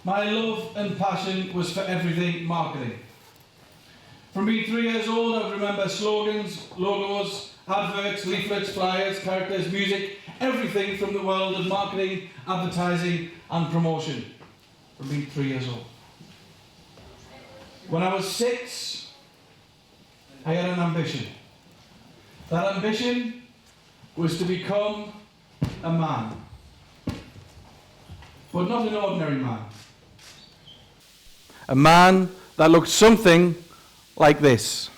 my love and passion was for everything marketing. From being 3 years old, I remember slogans, logos, adverts, leaflets, flyers, characters, music, everything from the world of marketing, advertising and promotion. From being 3 years old. When I was 6, I had an ambition. That ambition was to become a man. But not an ordinary man. A man that looked something like this.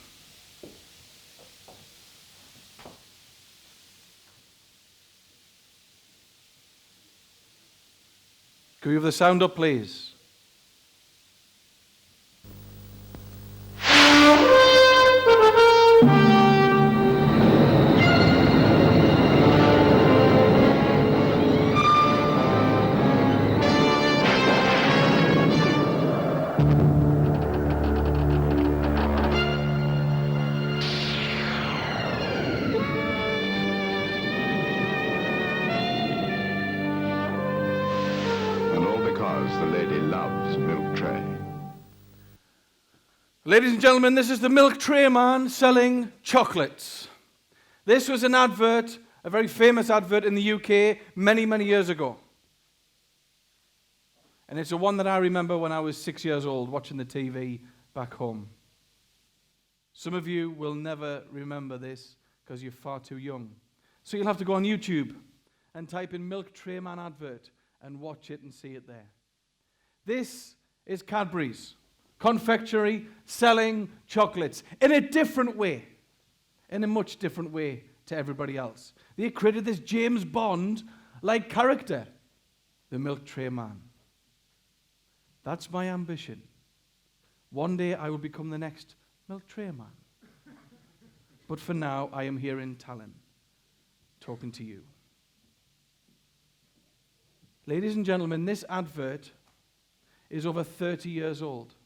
Can we have the sound up, please? Ladies and gentlemen, this is the milk tray man selling chocolates. This was an advert, a very famous advert in the UK many, many years ago. And it's the one that I remember when I was 6 years old watching the TV back home. Some of you will never remember this because you're far too young. So you'll have to go on YouTube and type in milk tray man advert and watch it and see it there. This is Cadbury's confectionery selling chocolates in a different way, in a much different way to everybody else. They created this James Bond-like character, the milk tray man. That's my ambition. One day I will become the next milk tray man. But for now, I am here in Tallinn, talking to you. Ladies and gentlemen, this advert is over 30 years old.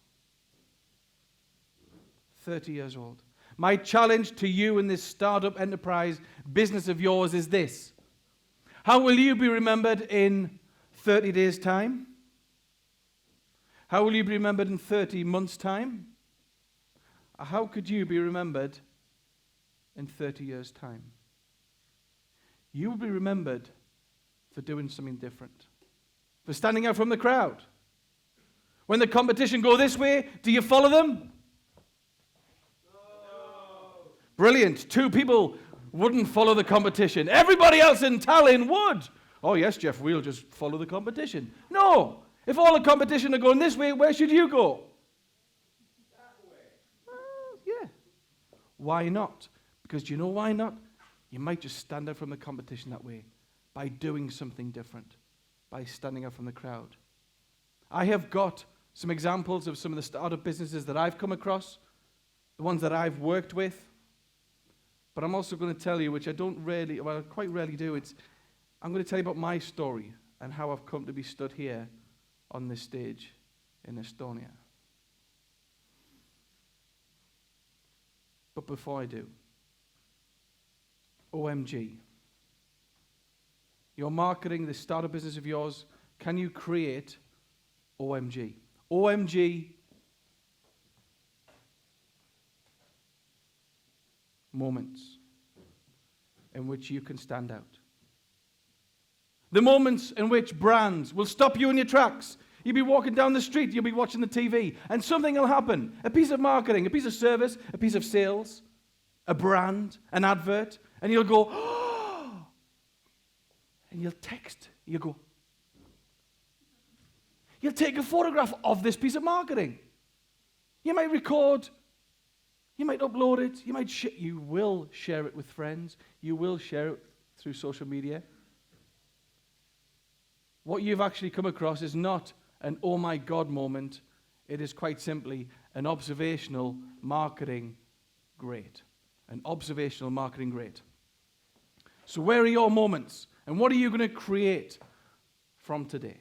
30 years old. My challenge to you in this startup enterprise business of yours is this. How will you be remembered in 30 days' time? How will you be remembered in 30 months' time? How could you be remembered in 30 years' time? You will be remembered for doing something different, for standing out from the crowd. When the competition go this way, do you follow them? Brilliant. 2 people wouldn't follow the competition. Everybody else in Tallinn would. Oh yes, Geoff, we'll just follow the competition. No. If all the competition are going this way, where should you go? That way. Yeah. Why not? Because do you know why not? You might just stand out from the competition that way by doing something different, by standing out from the crowd. I have got some examples of some of the startup businesses that I've come across, the ones that I've worked with. But I'm also going to tell you, which I quite rarely do, I'm going to tell you about my story and how I've come to be stood here on this stage in Estonia. But before I do, OMG. Your marketing, the startup business of yours, can you create OMG? OMG moments in which you can stand out. The moments in which brands will stop you in your tracks. You'll be walking down the street, you'll be watching the TV, and something will happen. A piece of marketing, a piece of service, a piece of sales, a brand, an advert, and you'll go, oh! And you'll text, you'll go. You'll take a photograph of this piece of marketing. You might record. You might upload it. You will share it with friends. You will share it through social media. What you've actually come across is not an oh my God moment. It is quite simply an observational marketing great. An observational marketing great. So where are your moments? And what are you going to create from today?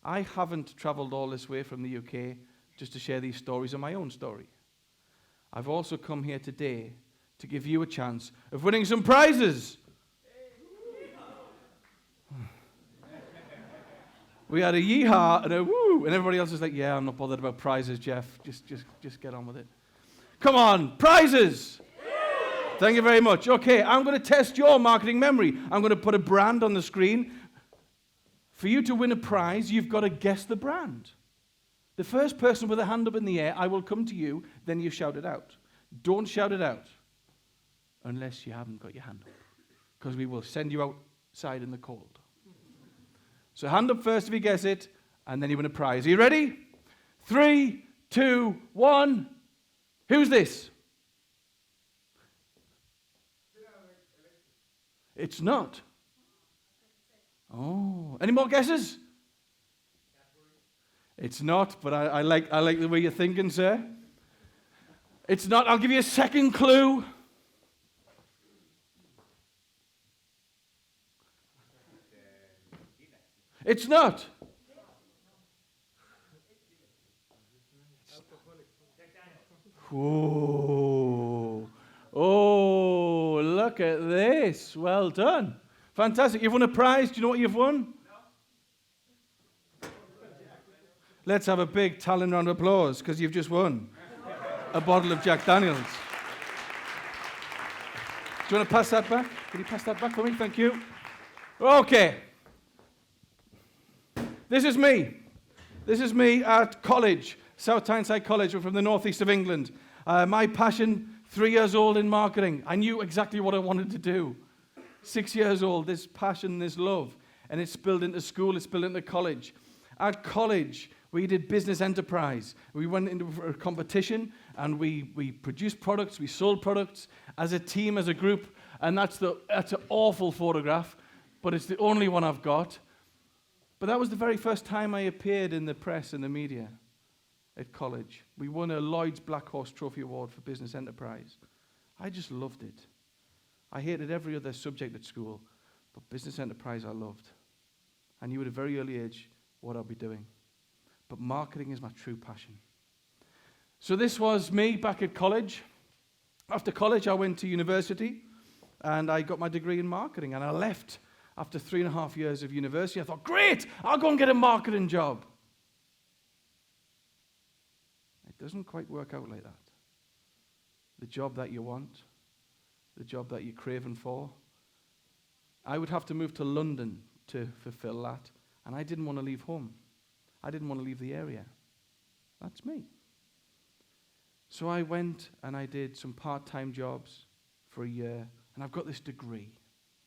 I haven't traveled all this way from the UK just to share these stories of my own story. I've also come here today to give you a chance of winning some prizes. We had a yeehaw and a woo, and everybody else was like, yeah, I'm not bothered about prizes, Geoff. Just get on with it. Come on, prizes! Thank you very much. Okay, I'm going to test your marketing memory. I'm going to put a brand on the screen. For you to win a prize, you've got to guess the brand. The first person with a hand up in the air, I will come to you, then you shout it out. Don't shout it out unless you haven't got your hand up, because we will send you outside in the cold. So hand up first if you guess it, and then you win a prize. Are you ready? 3, 2, 1. Who's this? It's not. Oh, any more guesses? It's not, but I like the way you're thinking, sir. It's not. I'll give you a second clue. It's not. Oh, look at this. Well done. Fantastic. You've won a prize. Do you know what you've won? No. Let's have a big talent round of applause, because you've just won a bottle of Jack Daniels. Do you want to pass that back? Can you pass that back for me? Thank you. Okay. This is me. This is me at college, South Tyneside College. We're from the northeast of England. My passion, 3 years old in marketing. I knew exactly what I wanted to do. 6 years old, this passion, this love. And it's spilled into school, it's spilled into college. At college, we did business enterprise. We went into a competition and we produced products, we sold products as a team, as a group. And that's an awful photograph, but it's the only one I've got. But that was the very first time I appeared in the press and the media at college. We won a Lloyd's Black Horse Trophy Award for business enterprise. I just loved it. I hated every other subject at school, but business enterprise I loved. I knew at a very early age what I'd be doing. But marketing is my true passion. So this was me back at college. After college, I went to university, and I got my degree in marketing, and I left after 3.5 years of university. I thought, great, I'll go and get a marketing job. It doesn't quite work out like that. The job that you want, the job that you're craving for, I would have to move to London to fulfill that, and I didn't want to leave home. I didn't want to leave the area. That's me. So I went and I did some part-time jobs for a year, and I've got this degree,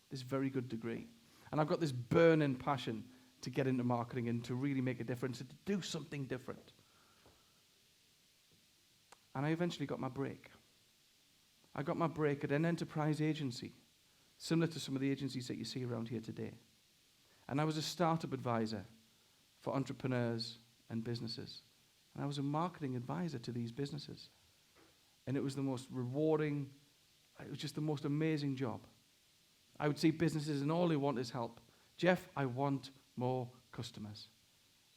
this very good degree. And I've got this burning passion to get into marketing and to really make a difference and to do something different. And I eventually got my break. I got my break at an enterprise agency, similar to some of the agencies that you see around here today. And I was a startup advisor for entrepreneurs and businesses. And I was a marketing advisor to these businesses. And it was the most rewarding, it was just the most amazing job. I would see businesses and all they want is help. Geoff, I want more customers.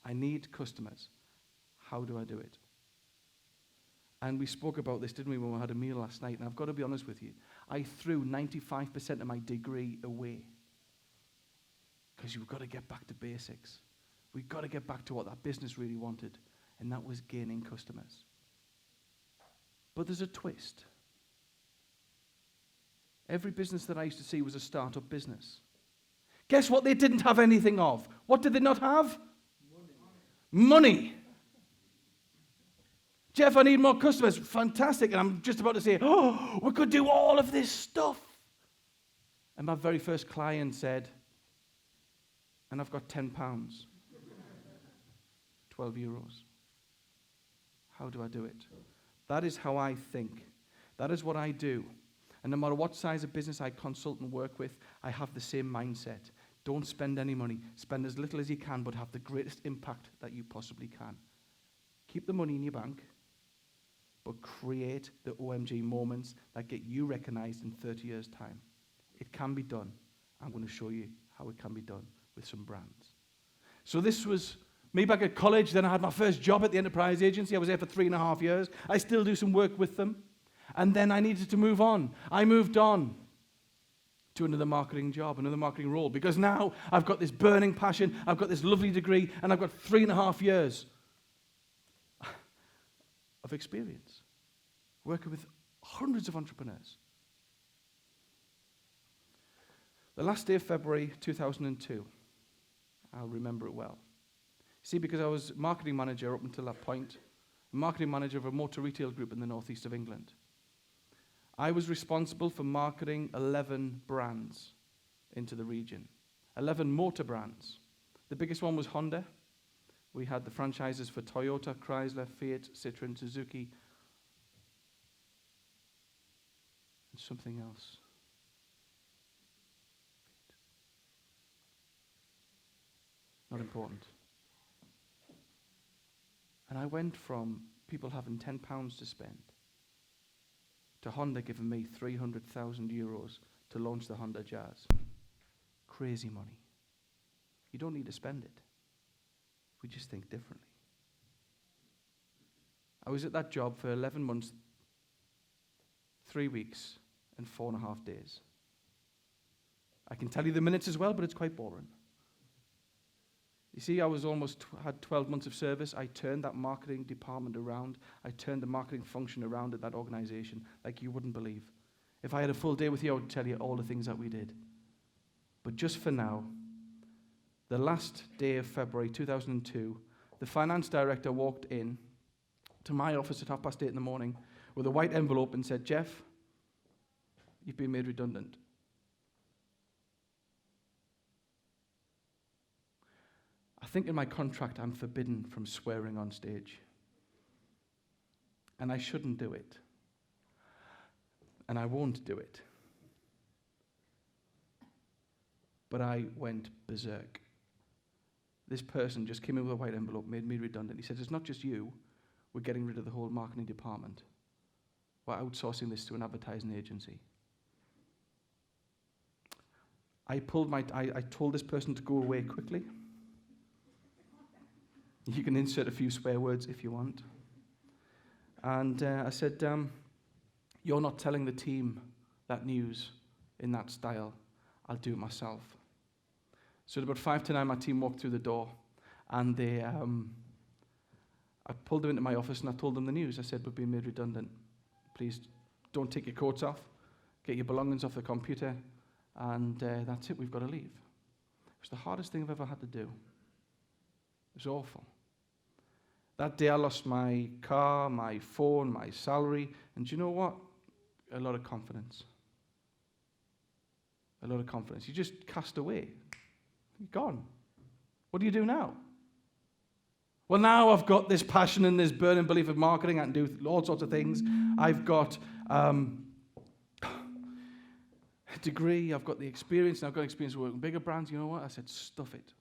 I need customers. How do I do it? And we spoke about this, didn't we, when we had a meal last night? And I've got to be honest with you. I threw 95% of my degree away. Because you've got to get back to basics. We've got to get back to what that business really wanted. And that was gaining customers. But there's a twist. Every business that I used to see was a startup business. Guess what they didn't have anything of? What did they not have? Money. Geoff, I need more customers. Fantastic. And I'm just about to say, oh, we could do all of this stuff. And my very first client said, and I've got £10. 12 euros. How do I do it? That is how I think. That is what I do. And no matter what size of business I consult and work with, I have the same mindset. Don't spend any money. Spend as little as you can, but have the greatest impact that you possibly can. Keep the money in your bank, but create the OMG moments that get you recognized in 30 years' time. It can be done. I'm going to show you how it can be done with some brands. So this was me back at college. Then I had my first job at the enterprise agency. I was there for 3.5 years. I still do some work with them. And then I needed to move on. I moved on to another marketing job, another marketing role, because now I've got this burning passion, I've got this lovely degree, and I've got 3.5 years of experience working with hundreds of entrepreneurs. The last day of February 2002, I'll remember it well. See, because I was marketing manager up until that point, marketing manager of a motor retail group in the northeast of England. I was responsible for marketing 11 brands into the region, 11 motor brands. The biggest one was Honda. We had the franchises for Toyota, Chrysler, Fiat, Citroen, Suzuki, and something else. Not important. And I went from people having £10 to spend to Honda giving me 300,000 euros to launch the Honda Jazz. Crazy money. You don't need to spend it. We just think differently. I was at that job for 11 months, 3 weeks, and 4.5 days. I can tell you the minutes as well, but it's quite boring. You see, I was had 12 months of service. I turned that marketing department around. I turned the marketing function around at that organization like you wouldn't believe. If I had a full day with you, I would tell you all the things that we did. But just for now, the last day of February 2002, the finance director walked in to my office at 8:30 in the morning with a white envelope and said, "Geoff, you've been made redundant." I think in my contract I'm forbidden from swearing on stage. And I shouldn't do it. And I won't do it. But I went berserk. This person just came in with a white envelope, made me redundant. He said, "It's not just you. We're getting rid of the whole marketing department. We're outsourcing this to an advertising agency." I told this person to go away quickly. You can insert a few swear words if you want. And I said, "You're not telling the team that news in that style. I'll do it myself." So at about 5 to 9, my team walked through the door, and I pulled them into my office and I told them the news. I said, "We're being made redundant. Please don't take your coats off. Get your belongings off the computer. And that's it. We've got to leave." It was the hardest thing I've ever had to do. It was awful. That day I lost my car, my phone, my salary, and do you know what? A lot of confidence. A lot of confidence. You just cast away. You're gone. What do you do now? Well, now I've got this passion and this burning belief of marketing. I can do all sorts of things. I've got a degree. I've got the experience. And I've got experience working with bigger brands. You know what? I said, stuff it.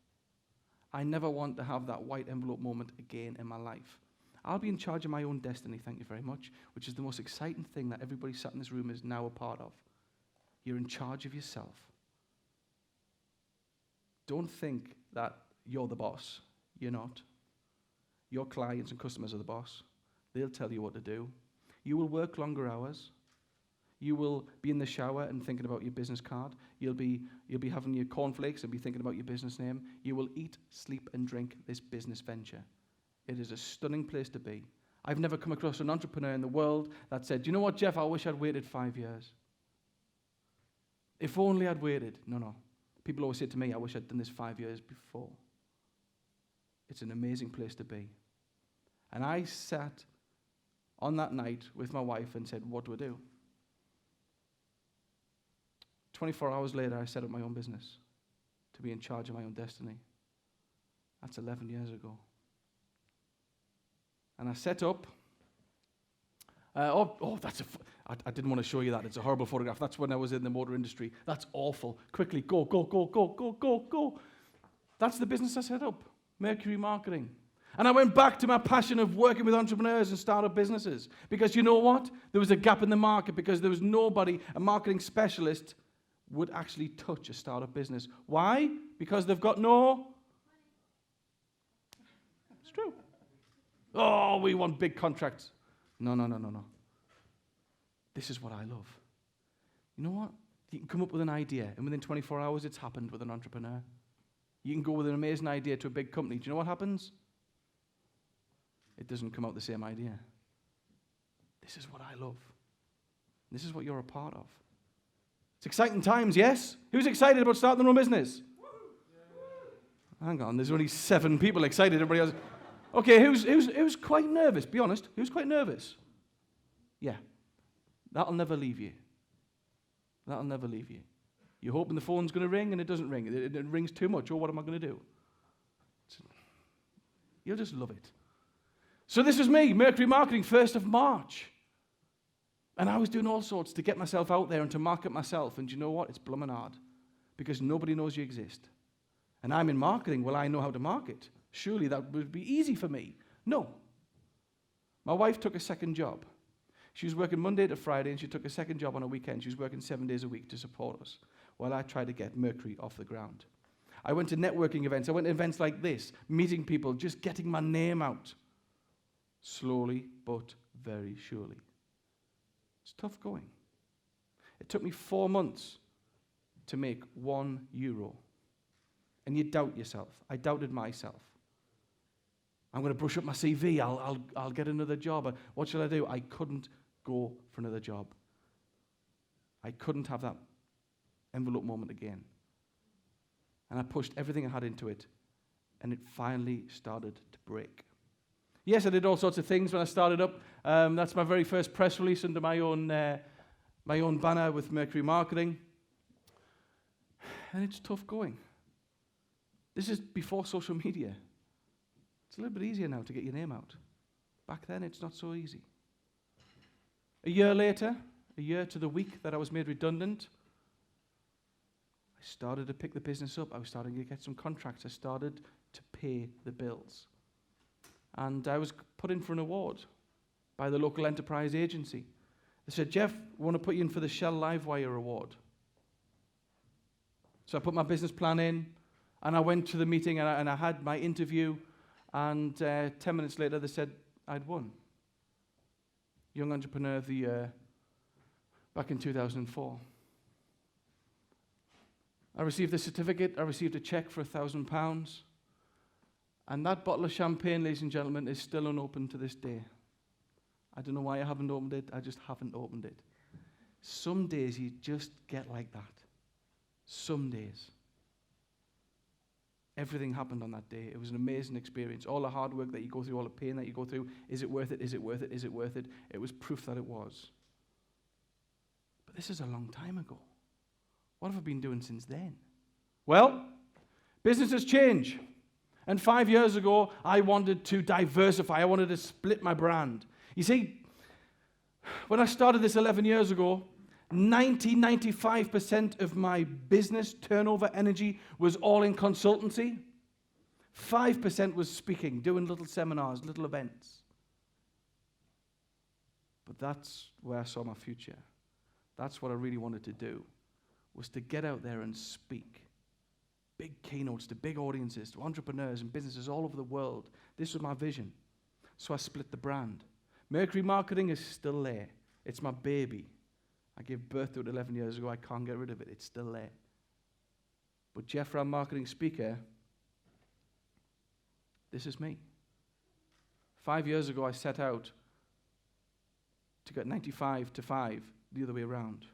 I never want to have that white envelope moment again in my life. I'll be in charge of my own destiny, thank you very much, which is the most exciting thing that everybody sat in this room is now a part of. You're in charge of yourself. Don't think that you're the boss. You're not. Your clients and customers are the boss. They'll tell you what to do. You will work longer hours. You will be in the shower and thinking about your business card. You'll be having your cornflakes and be thinking about your business name. You will eat, sleep, and drink this business venture. It is a stunning place to be. I've never come across an entrepreneur in the world that said, "You know what, Geoff, I wish I'd waited 5 years. If only I'd waited." No. People always say to me, "I wish I'd done this 5 years before." It's an amazing place to be. And I sat on that night with my wife and said, "What do I do?" 24 hours later, I set up my own business to be in charge of my own destiny. That's 11 years ago. And I set up... I didn't want to show you that. It's a horrible photograph. That's when I was in the motor industry. That's awful. Quickly, go, go, go, go, go, go, go. That's the business I set up, Mercury Marketing. And I went back to my passion of working with entrepreneurs and startup businesses. Because you know what? There was a gap in the market because there was nobody, a marketing specialist, would actually touch a startup business. Why? Because they've got no... It's true. "Oh, we want big contracts." No. This is what I love. You know what? You can come up with an idea, and within 24 hours, it's happened with an entrepreneur. You can go with an amazing idea to a big company. Do you know what happens? It doesn't come out the same idea. This is what I love. This is what you're a part of. It's exciting times, yes? Who's excited about starting their own business? Hang on, there's only 7 people excited. Everybody else. Okay, who's quite nervous? Be honest. Who's quite nervous? Yeah. That'll never leave you. That'll never leave you. You're hoping the phone's going to ring and it doesn't ring. It rings too much. Oh, what am I going to do? You'll just love it. So this was me, Mercury Marketing, 1st of March. And I was doing all sorts to get myself out there and to market myself. And you know what? It's blooming hard. Because nobody knows you exist. And I'm in marketing. Well, I know how to market. Surely that would be easy for me. No. My wife took a second job. She was working Monday to Friday, and she took a second job on a weekend. She was working 7 days a week to support us while I tried to get Mercury off the ground. I went to networking events. I went to events like this, meeting people, just getting my name out. Slowly, but very surely. It's tough going. It took me 4 months to make €1. And you doubt yourself. I doubted myself. I'm going to brush up my CV. I'll get another job. What shall I do? I couldn't go for another job. I couldn't have that envelope moment again. And I pushed everything I had into it, and it finally started to break. Yes, I did all sorts of things when I started up. That's my very first press release under my own banner with Mercury Marketing. And it's tough going. This is before social media. It's a little bit easier now to get your name out. Back then, it's not so easy. A year later, a year to the week that I was made redundant, I started to pick the business up. I was starting to get some contracts. I started to pay the bills. And I was put in for an award by the local enterprise agency. They said, Geoff, we want to put you in for the Shell Livewire Award. So I put my business plan in, and I went to the meeting, and I had my interview, and 10 minutes later, they said I'd won. Young Entrepreneur of the Year back in 2004. I received a certificate. I received a check for £1,000. And that bottle of champagne, ladies and gentlemen, is still unopened to this day. I don't know why I haven't opened it. I just haven't opened it. Some days you just get like that. Some days. Everything happened on that day. It was an amazing experience. All the hard work that you go through, all the pain that you go through, is it worth it? Is it worth it? Is it worth it? It was proof that it was. But this is a long time ago. What have I been doing since then? Well, businesses change. And 5 years ago, I wanted to diversify. I wanted to split my brand. You see, when I started this 11 years ago, 95% of my business turnover energy was all in consultancy. 5% was speaking, doing little seminars, little events. But that's where I saw my future. That's what I really wanted to do, was to get out there and speak. Big keynotes to big audiences, to entrepreneurs and businesses all over the world. This was my vision. So I split the brand. Mercury Marketing is still there. It's my baby. I gave birth to it 11 years ago. I can't get rid of it. It's still there. But Geoff Ramm, marketing speaker, this is me. 5 years ago, I set out to get 95 to 5, the other way around.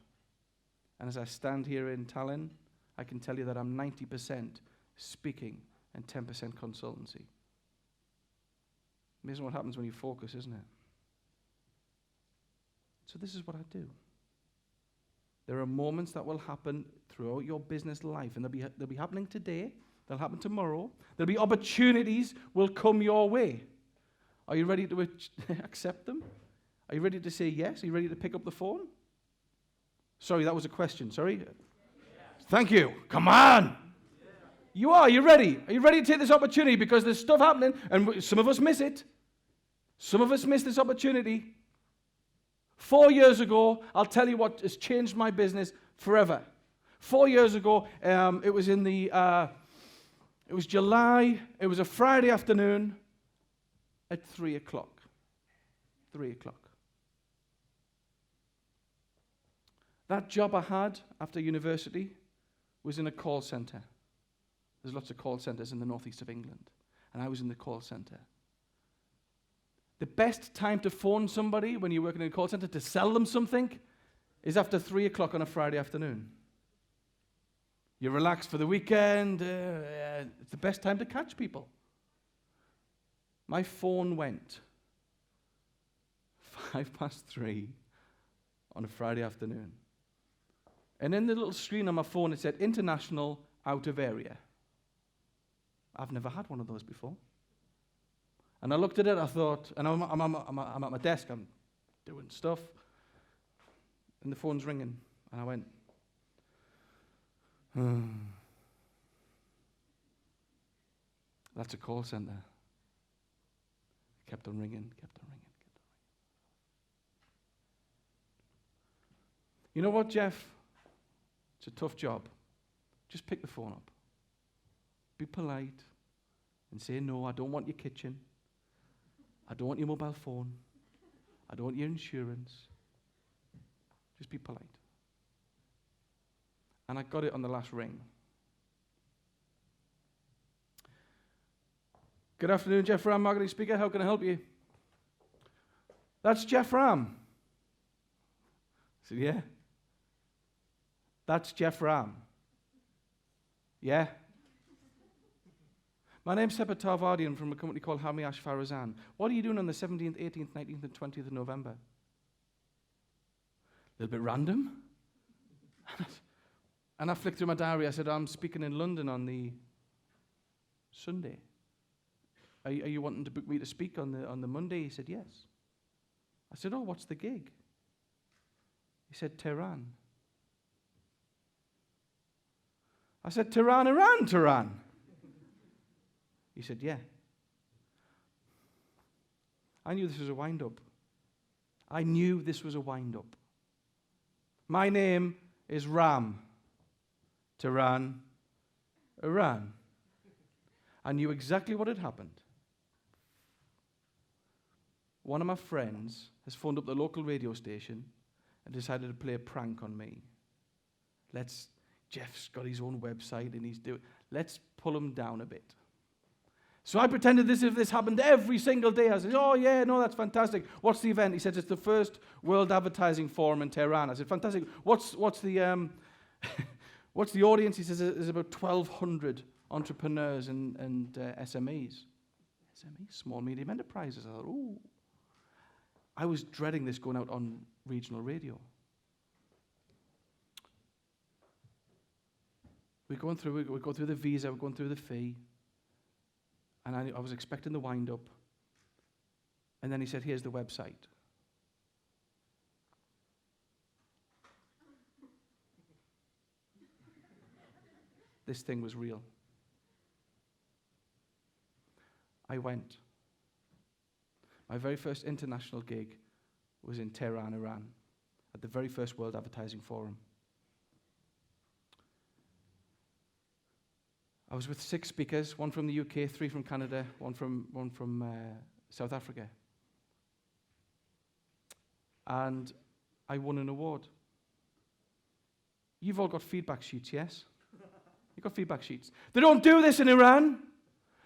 And as I stand here in Tallinn, I can tell you that I'm 90% speaking and 10% consultancy. Amazing what happens when you focus, isn't it? So this is what I do. There are moments that will happen throughout your business life, and they'll be happening today, they'll happen tomorrow. There'll be opportunities will come your way. Are you ready to accept them? Are you ready to say yes? Are you ready to pick up the phone? Sorry, that was a question. Sorry. Yeah. Thank you. Come on. Yeah. You are. You're ready. Are you ready to take this opportunity? Because there's stuff happening, and some of us miss it. Some of us miss this opportunity. 4 years ago, I'll tell you what has changed my business forever. 4 years ago, it was it was July. It was a Friday afternoon at 3 o'clock. 3 o'clock. That job I had after university was in a call centre. There's lots of call centres in the northeast of England, and I was in the call centre. The best time to phone somebody when you're working in a call centre to sell them something is after 3 o'clock on a Friday afternoon. You're relaxed for the weekend. It's the best time to catch people. My phone went 3:05 on a Friday afternoon. And in the little screen on my phone, it said, international, out of area. I've never had one of those before. And I looked at it, I thought, and I'm at my desk, I'm doing stuff, and the phone's ringing. And I went, that's a call centre. It kept on ringing, kept on ringing, kept on ringing. You know what, Geoff? It's a tough job. Just pick the phone up. Be polite and say, no, I don't want your kitchen. I don't want your mobile phone. I don't want your insurance. Just be polite. And I got it on the last ring. Good afternoon, Geoff Ramm, marketing speaker. How can I help you? That's Geoff Ramm. I said, yeah. That's Geoff Ramm. Yeah. My name's Seppa Tarvardian from a company called Hamiash Farazan. What are you doing on the 17th, 18th, 19th, and 20th of November? A little bit random. And I flicked through my diary. I said, I'm speaking in London on the Sunday. Are you wanting to book me to speak on the Monday? He said, yes. I said, oh, what's the gig? He said, Tehran. I said, Tehran, Iran, Tehran. He said, yeah. I knew this was a wind-up. I knew this was a wind-up. My name is Ram. Tehran, Iran. I knew exactly what had happened. One of my friends has phoned up the local radio station and decided to play a prank on me. Geoff's got his own website and let's pull him down a bit. So I pretended as if this happened every single day. I said, oh yeah, no, that's fantastic. What's the event? He said, it's the first World Advertising Forum in Tehran. I said, fantastic. What's the what's the audience? He says, there's about 1,200 entrepreneurs and SMEs. SMEs, small medium enterprises. I thought, ooh. I was dreading this going out on regional radio. We go through the visa, we're going through the fee. And I was expecting the wind-up. And then he said, here's the website. This thing was real. I went. My very first international gig was in Tehran, Iran, at the very first World Advertising Forum. I was with 6 speakers, 1 from the UK, 3 from Canada, one from South Africa. And I won an award. You've all got feedback sheets, yes? You've got feedback sheets. They don't do this in Iran.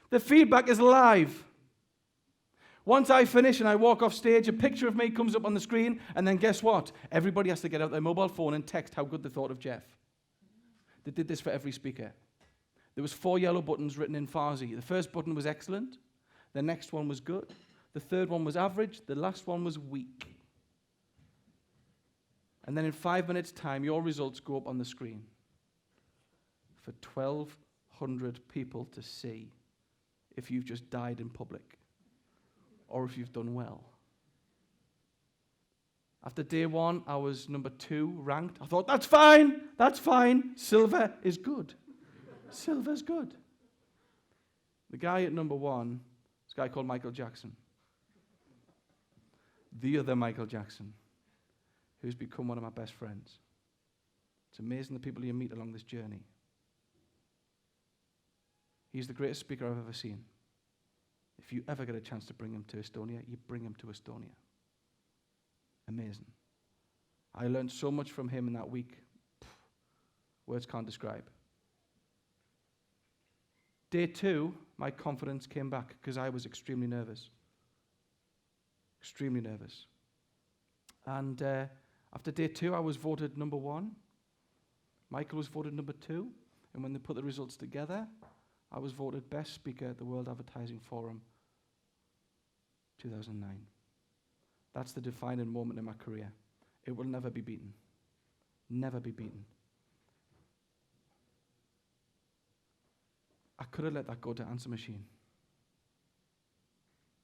The feedback is live. Once I finish and I walk off stage, a picture of me comes up on the screen, and then guess what? Everybody has to get out their mobile phone and text how good they thought of Geoff. They did this for every speaker. There was 4 yellow buttons written in Farsi. The first button was excellent. The next one was good. The third one was average. The last one was weak. And then in 5 minutes' time, your results go up on the screen for 1,200 people to see if you've just died in public or if you've done well. After day 1, I was number 2 ranked. I thought, that's fine. Silver is good. Silver's good. The guy at number 1 is a guy called Michael Jackson. The other Michael Jackson, who's become one of my best friends. It's amazing the people you meet along this journey. He's the greatest speaker I've ever seen. If you ever get a chance to bring him to Estonia, you bring him to Estonia. Amazing. I learned so much from him in that week. Words can't describe. Day 2, my confidence came back because I was extremely nervous. Extremely nervous. And after day 2, I was voted number 1. Michael was voted number 2. And when they put the results together, I was voted best speaker at the World Advertising Forum 2009. That's the defining moment in my career. It will never be beaten. Never be beaten. I could have let that go to answer machine.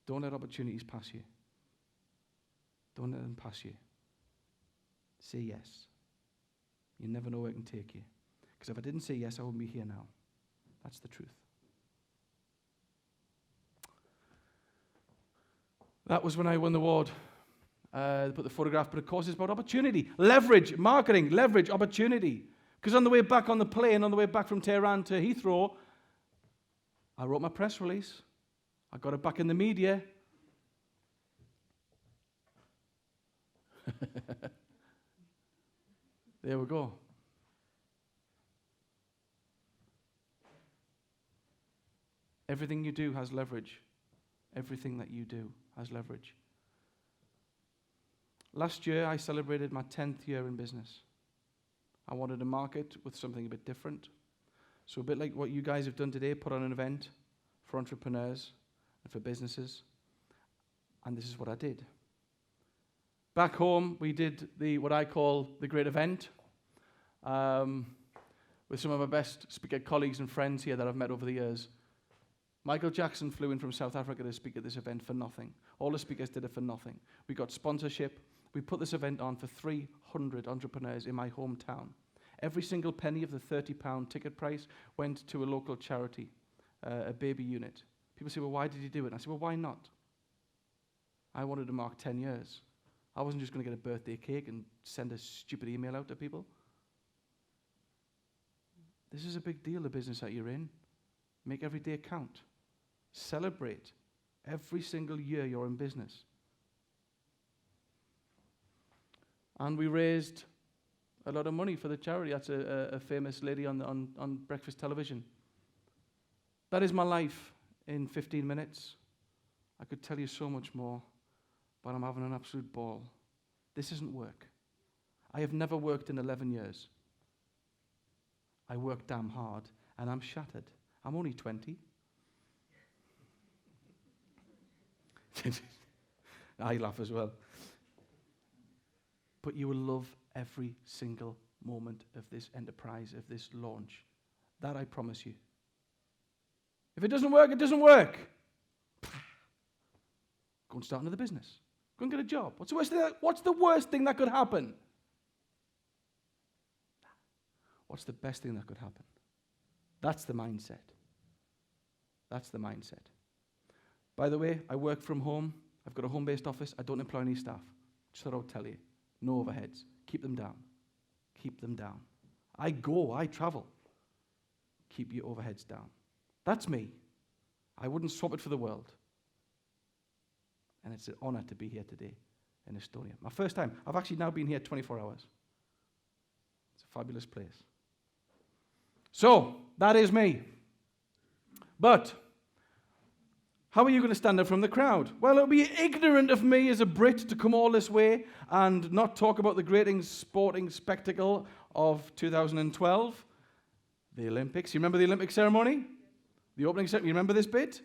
Don't let opportunities pass you. Don't let them pass you. Say yes. You never know where it can take you. Because if I didn't say yes, I wouldn't be here now. That's the truth. That was when I won the award. They put the photograph, but of course it's about opportunity. Leverage, marketing, leverage, opportunity. Because on the way back on the plane, on the way back from Tehran to Heathrow, I wrote my press release. I got it back in the media. There we go. Everything you do has leverage. Everything that you do has leverage. Last year, I celebrated my 10th year in business. I wanted to market with something a bit different. So a bit like what you guys have done today, put on an event for entrepreneurs and for businesses. And this is what I did. Back home, we did what I call the great event with some of my best speaker colleagues and friends here that I've met over the years. Michael Jackson flew in from South Africa to speak at this event for nothing. All the speakers did it for nothing. We got sponsorship. We put this event on for 300 entrepreneurs in my hometown. Every single penny of the £30 ticket price went to a local charity, a baby unit. People say, well, why did you do it? And I said, well, why not? I wanted to mark 10 years. I wasn't just going to get a birthday cake and send a stupid email out to people. This is a big deal, the business that you're in. Make every day count. Celebrate every single year you're in business. And we raised a lot of money for the charity. That's a famous lady on breakfast television. That is my life in 15 minutes. I could tell you so much more, but I'm having an absolute ball. This isn't work. I have never worked in 11 years. I work damn hard, and I'm shattered. I'm only 20. I laugh as well. But you will love every single moment of this enterprise, of this launch. That I promise you. If it doesn't work, it doesn't work. Go and start another business. Go and get a job. What's the worst thing that could happen? What's the best thing that could happen? That's the mindset. That's the mindset. By the way, I work from home. I've got a home-based office. I don't employ any staff. Just thought I would tell you. No overheads. Keep them down. Keep them down. I travel. Keep your overheads down. That's me. I wouldn't swap it for the world. And it's an honor to be here today in Estonia. My first time. I've actually now been here 24 hours. It's a fabulous place. So, that is me. But how are you going to stand out from the crowd? Well, it would be ignorant of me as a Brit to come all this way and not talk about the great sporting spectacle of 2012, the Olympics. You remember the Olympic ceremony? The opening ceremony. You remember this bit?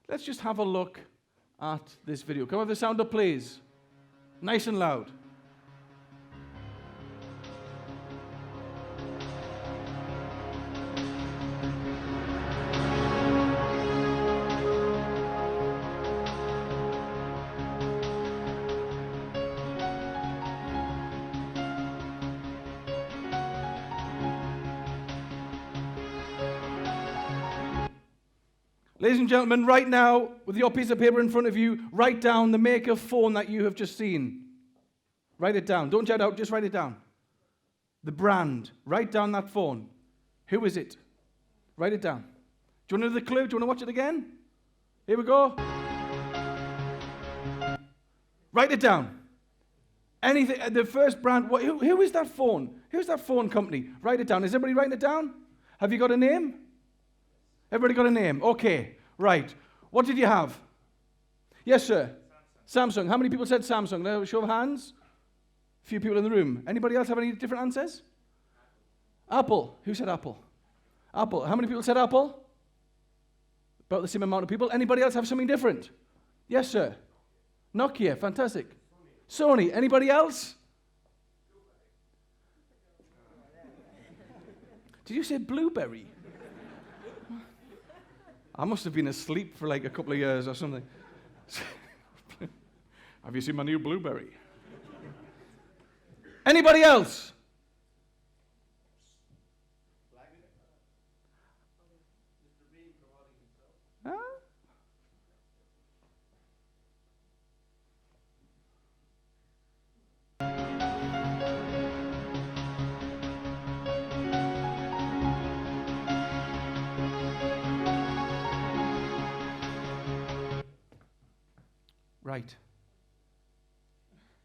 Let's just have a look at this video. Come have the sound up, please. Nice and loud. Ladies and gentlemen, right now, with your piece of paper in front of you, write down the make of phone that you have just seen. Write it down. Don't shout out, just write it down. The brand. Write down that phone. Who is it? Write it down. Do you want another clue? Do you want to watch it again? Here we go. Write it down. Anything, the first brand, who is that phone? Who's that phone company? Write it down. Is everybody writing it down? Have you got a name? Everybody got a name? Okay, right. What did you have? Yes, sir. Samsung. How many people said Samsung? Now, show of hands. A few people in the room. Anybody else have any different answers? Apple. Who said Apple? Apple. How many people said Apple? About the same amount of people. Anybody else have something different? Yes, sir. Nokia. Fantastic. Sony. Anybody else? Did you say blueberry? I must have been asleep for like a couple of years or something. Have you seen my new blueberry? Anybody else? Huh? Right.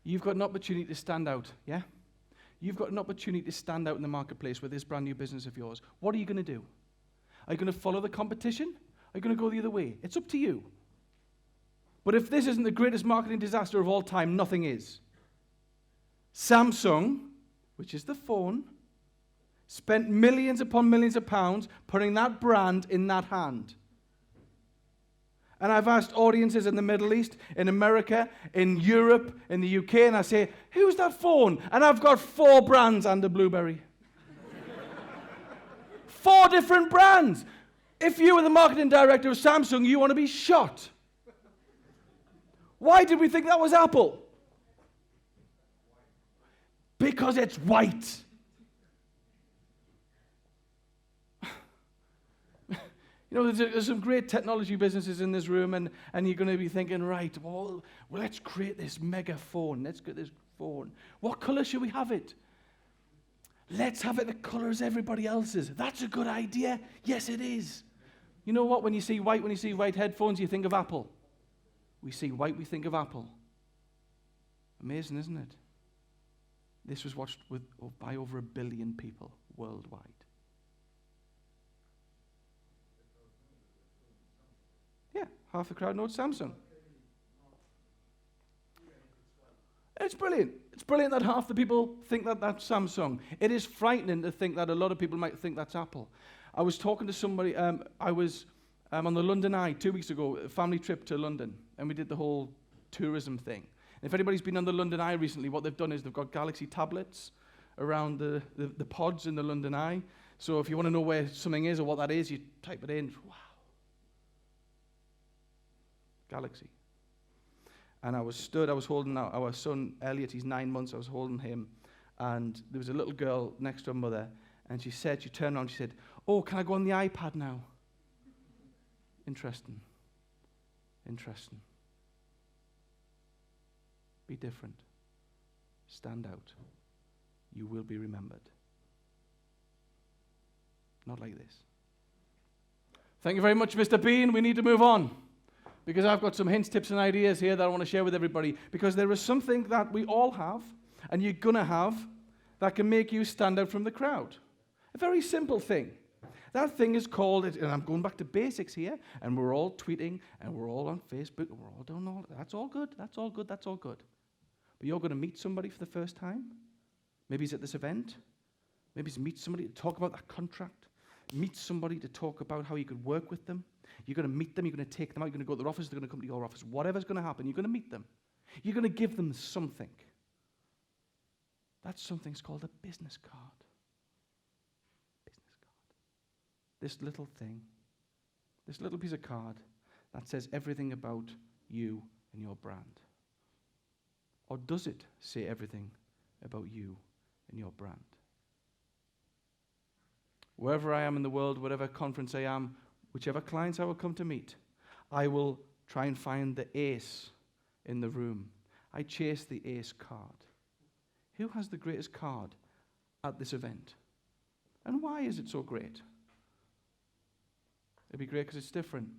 You've got an opportunity to stand out, yeah? You've got an opportunity to stand out in the marketplace with this brand new business of yours. What are you going to do? Are you going to follow the competition? Are you going to go the other way? It's up to you. But if this isn't the greatest marketing disaster of all time, nothing is. Samsung, which is the phone, spent millions upon millions of pounds putting that brand in that hand. And I've asked audiences in the Middle East, in America, in Europe, in the UK, and I say, who's that phone? And I've got 4 brands under Blueberry. 4 different brands. If you were the marketing director of Samsung, you want to be shot. Why did we think that was Apple? Because it's white. You know, there's some great technology businesses in this room, and you're going to be thinking, right, well, let's create this mega phone. Let's get this phone. What color should we have it? Let's have it the color as everybody else's. That's a good idea. Yes, it is. You know what? When you see white headphones, you think of Apple. We see white, we think of Apple. Amazing, isn't it? This was watched by over 1 billion people worldwide. Yeah, half the crowd knows Samsung. It's brilliant. It's brilliant that half the people think that that's Samsung. It is frightening to think that a lot of people might think that's Apple. I was talking to somebody, I was on the London Eye 2 weeks ago, a family trip to London, and we did the whole tourism thing. And if anybody's been on the London Eye recently, what they've done is they've got Galaxy tablets around the pods in the London Eye. So if you want to know where something is or what that is, you type it in. Wow. Galaxy. And I was holding our son, Elliot, he's 9 months, I was holding him, and there was a little girl next to her mother, and she turned around, she said, oh, can I go on the iPad now? Interesting. Be different. Stand out. You will be remembered. Not like this. Thank you very much, Mr. Bean. We need to move on, because I've got some hints, tips, and ideas here that I want to share with everybody, because there is something that we all have, and you're going to have, that can make you stand out from the crowd. A very simple thing. That thing is called, and I'm going back to basics here, and we're all tweeting, and we're all on Facebook, and we're all doing all that. That's all good. But you're going to meet somebody for the first time. Maybe it's at this event. Maybe it's meet somebody to talk about that contract. Meet somebody to talk about how you could work with them. You're going to meet them, you're going to take them out, you're going to go to their office, they're going to come to your office. Whatever's going to happen, you're going to meet them. You're going to give them something. That something's called a business card. This little thing, this little piece of card that says everything about you and your brand. Or does it say everything about you and your brand? Wherever I am in the world, whatever conference I am, whichever clients I will come to meet, I will try and find the ace in the room. I chase the ace card. Who has the greatest card at this event? And why is it so great? It'd be great because it's different.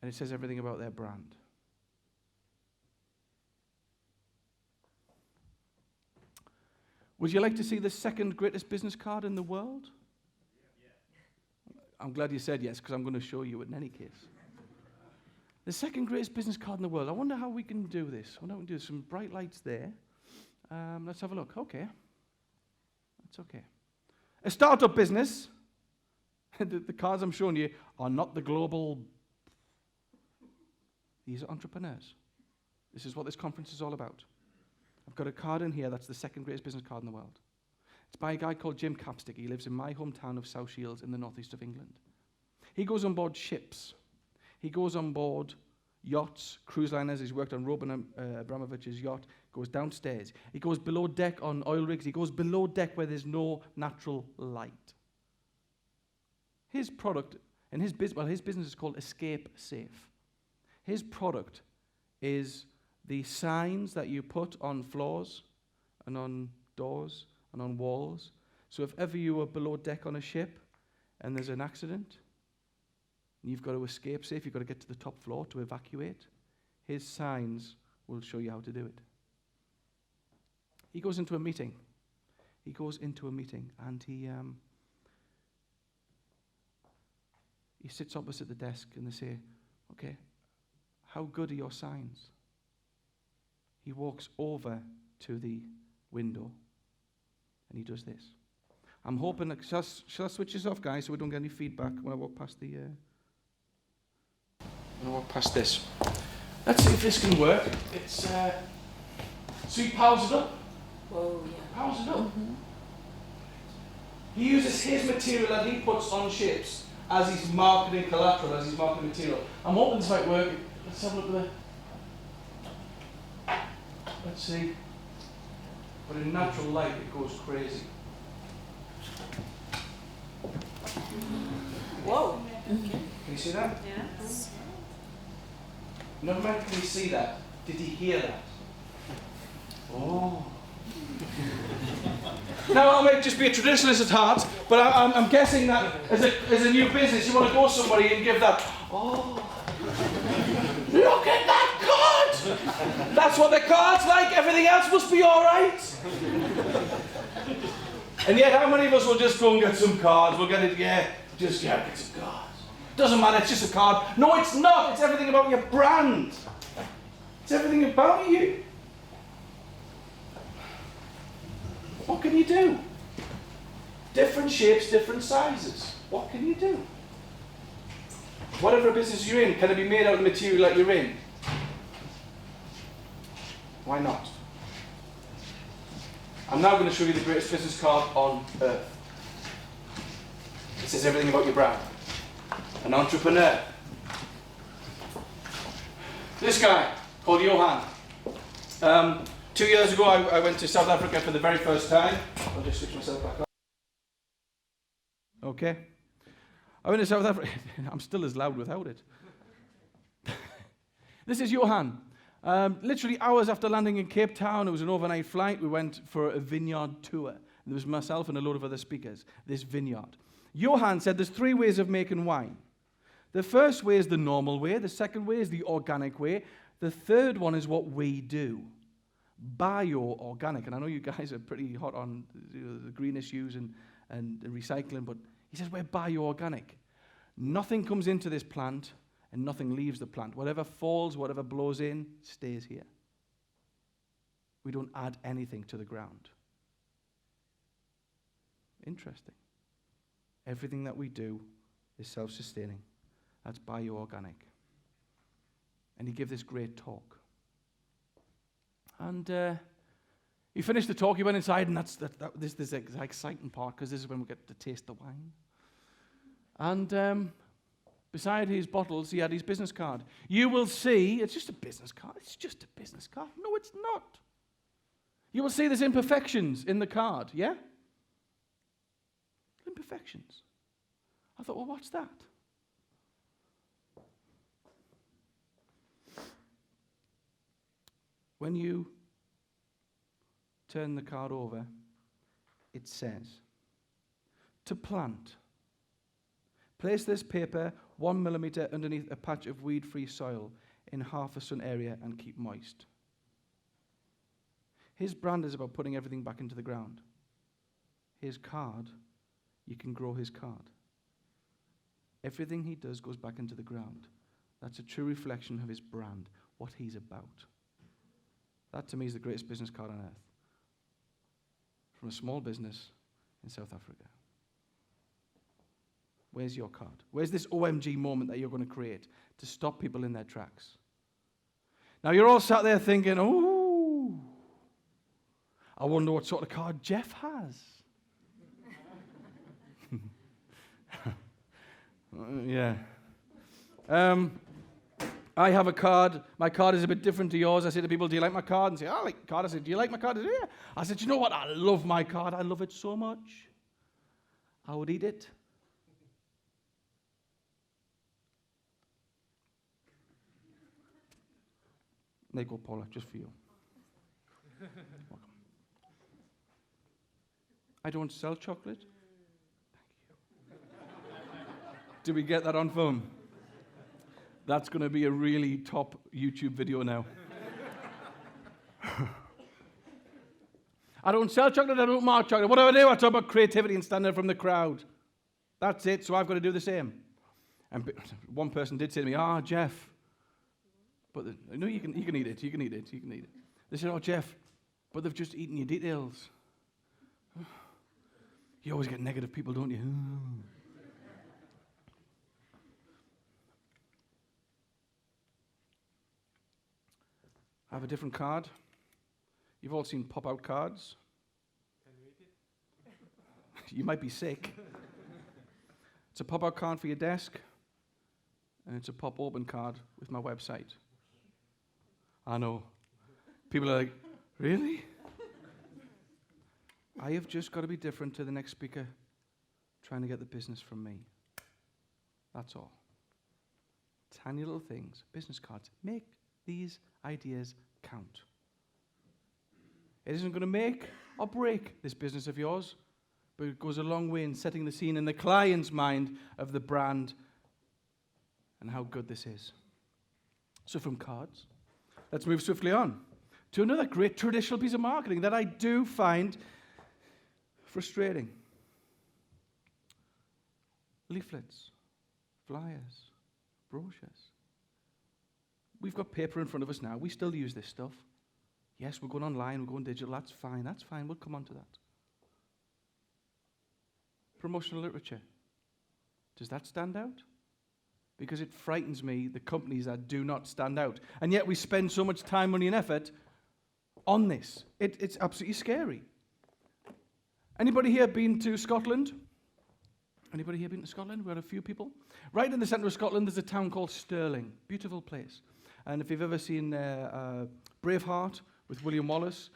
And it says everything about their brand. Would you like to see the second greatest business card in the world? I'm glad you said yes, because I'm going to show you it in any case. The second greatest business card in the world. I wonder how we can do this. I wonder how we can do this. Some bright lights there. Let's have a look. Okay. That's okay. A startup business. The cards I'm showing you are not the global. These are entrepreneurs. This is what this conference is all about. I've got a card in here that's the second greatest business card in the world. It's by a guy called Jim Capstick. He lives in my hometown of South Shields in the northeast of England. He goes on board ships. He goes on board yachts, cruise liners. He's worked on Roman Abramovich's yacht. Goes downstairs. He goes below deck on oil rigs. He goes below deck where there's no natural light. His product and his business is called Escape Safe. His product is the signs that you put on floors and on doors and on walls. So if ever you are below deck on a ship and there's an accident, and you've got to escape safe, you've got to get to the top floor to evacuate, his signs will show you how to do it. He goes into a meeting. And he sits opposite the desk and they say, okay, how good are your signs? He walks over to the window and he does this. I'm hoping that, shall I switch this off, guys, so we don't get any feedback when I walk past this. Let's see if this can work. It's, so he powers it up. Whoa, yeah. Powers it up. Mm-hmm. He uses his material that he puts on ships as his marketing collateral, as his marketing material. I'm hoping this might work. Let's have a look at it. Let's see. But in natural light, it goes crazy. Whoa. Can you see that? Yes. Not only can he see that, did he hear that? Oh. Now, I may just be a traditionalist at heart, but I'm guessing that as a new business, you want to go somebody and give that, oh, look at that card! That's what the card's like, everything else must be all right. And yet, how many of us will just go and get some cards? We'll get it, get some cards. Doesn't matter, it's just a card. No, it's not. It's everything about your brand. It's everything about you. What can you do? Different shapes, different sizes. What can you do? Whatever business you're in, can it be made out of the material that you're in? Why not? I'm now going to show you the greatest business card on earth. It says everything about your brand. An entrepreneur. This guy, called Johan. 2 years ago, I went to South Africa for the very first time. I'll just switch myself back on. Okay. I went to South Africa. I'm still as loud without it. This is Johan. Literally hours after landing in Cape Town, it was an overnight flight. We went for a vineyard tour. There was myself and a load of other speakers, this vineyard. Johan said there's 3 ways of making wine. The first way is the normal way. The second way is the organic way. The third one is what we do. Bio-organic. And I know you guys are pretty hot on the green issues and recycling, but he says we're bio-organic. Nothing comes into this plant and nothing leaves the plant. Whatever falls, whatever blows in, stays here. We don't add anything to the ground. Interesting. Everything that we do is self-sustaining. That's bio-organic. And he gave this great talk. And he finished the talk, he went inside, and this is the exciting part, because this is when we get to taste the wine. And beside his bottles, he had his business card. You will see, it's just a business card. It's just a business card. No, it's not. You will see there's imperfections in the card, yeah? Imperfections. I thought, well, what's that? When you turn the card over, it says, to plant. Place this paper 1 millimeter underneath a patch of weed-free soil in half a sun area and keep moist. His brand is about putting everything back into the ground. his card, you can grow his card. Everything he does goes back into the ground. That's a true reflection of his brand, what he's about. That, to me, is the greatest business card on earth. From a small business in South Africa. Where's your card? Where's this OMG moment that you're going to create to stop people in their tracks? Now, you're all sat there thinking, oh, I wonder what sort of card Geoff has. Yeah. I have a card. My card is a bit different to yours. I say to people, do you like my card? And say, I like the card. I said, do you like my card? I said, yeah. I said, you know what? I love my card. I love it so much. I would eat it. There you go, Paula, just for you. Welcome. I don't sell chocolate. Thank you. Did we get that on film? That's going to be a really top YouTube video now. I don't sell chocolate, I don't mark chocolate. What do? I talk about creativity and stand out from the crowd. That's it, so I've got to do the same. And one person did say to me, Geoff, but no, you can eat it, you can eat it. They said, Geoff, but they've just eaten your details. You always get negative people, don't you? I have a different card. You've all seen pop-out cards. Can you eat it? You might be sick. It's a pop-out card for your desk, and it's a pop-open card with my website. I know. People are like, really? I have just got to be different to the next speaker trying to get the business from me. That's all. Tiny little things. Business cards. Make these ideas count. It isn't going to make or break this business of yours, but it goes a long way in setting the scene in the client's mind of the brand and how good this is. So from cards, let's move swiftly on to another great traditional piece of marketing that I do find frustrating. Leaflets, flyers, brochures. We've got paper in front of us now. We still use this stuff. Yes, we're going online, we're going digital. That's fine. We'll come on to that. Promotional literature. Does that stand out? Because it frightens me, the companies that do not stand out. And yet we spend so much time, money, and effort on this. It's absolutely scary. Anybody here been to Scotland? Anybody here been to Scotland? We've got a few people. Right in the centre of Scotland, there's a town called Stirling. Beautiful place. And if you've ever seen Braveheart with William Wallace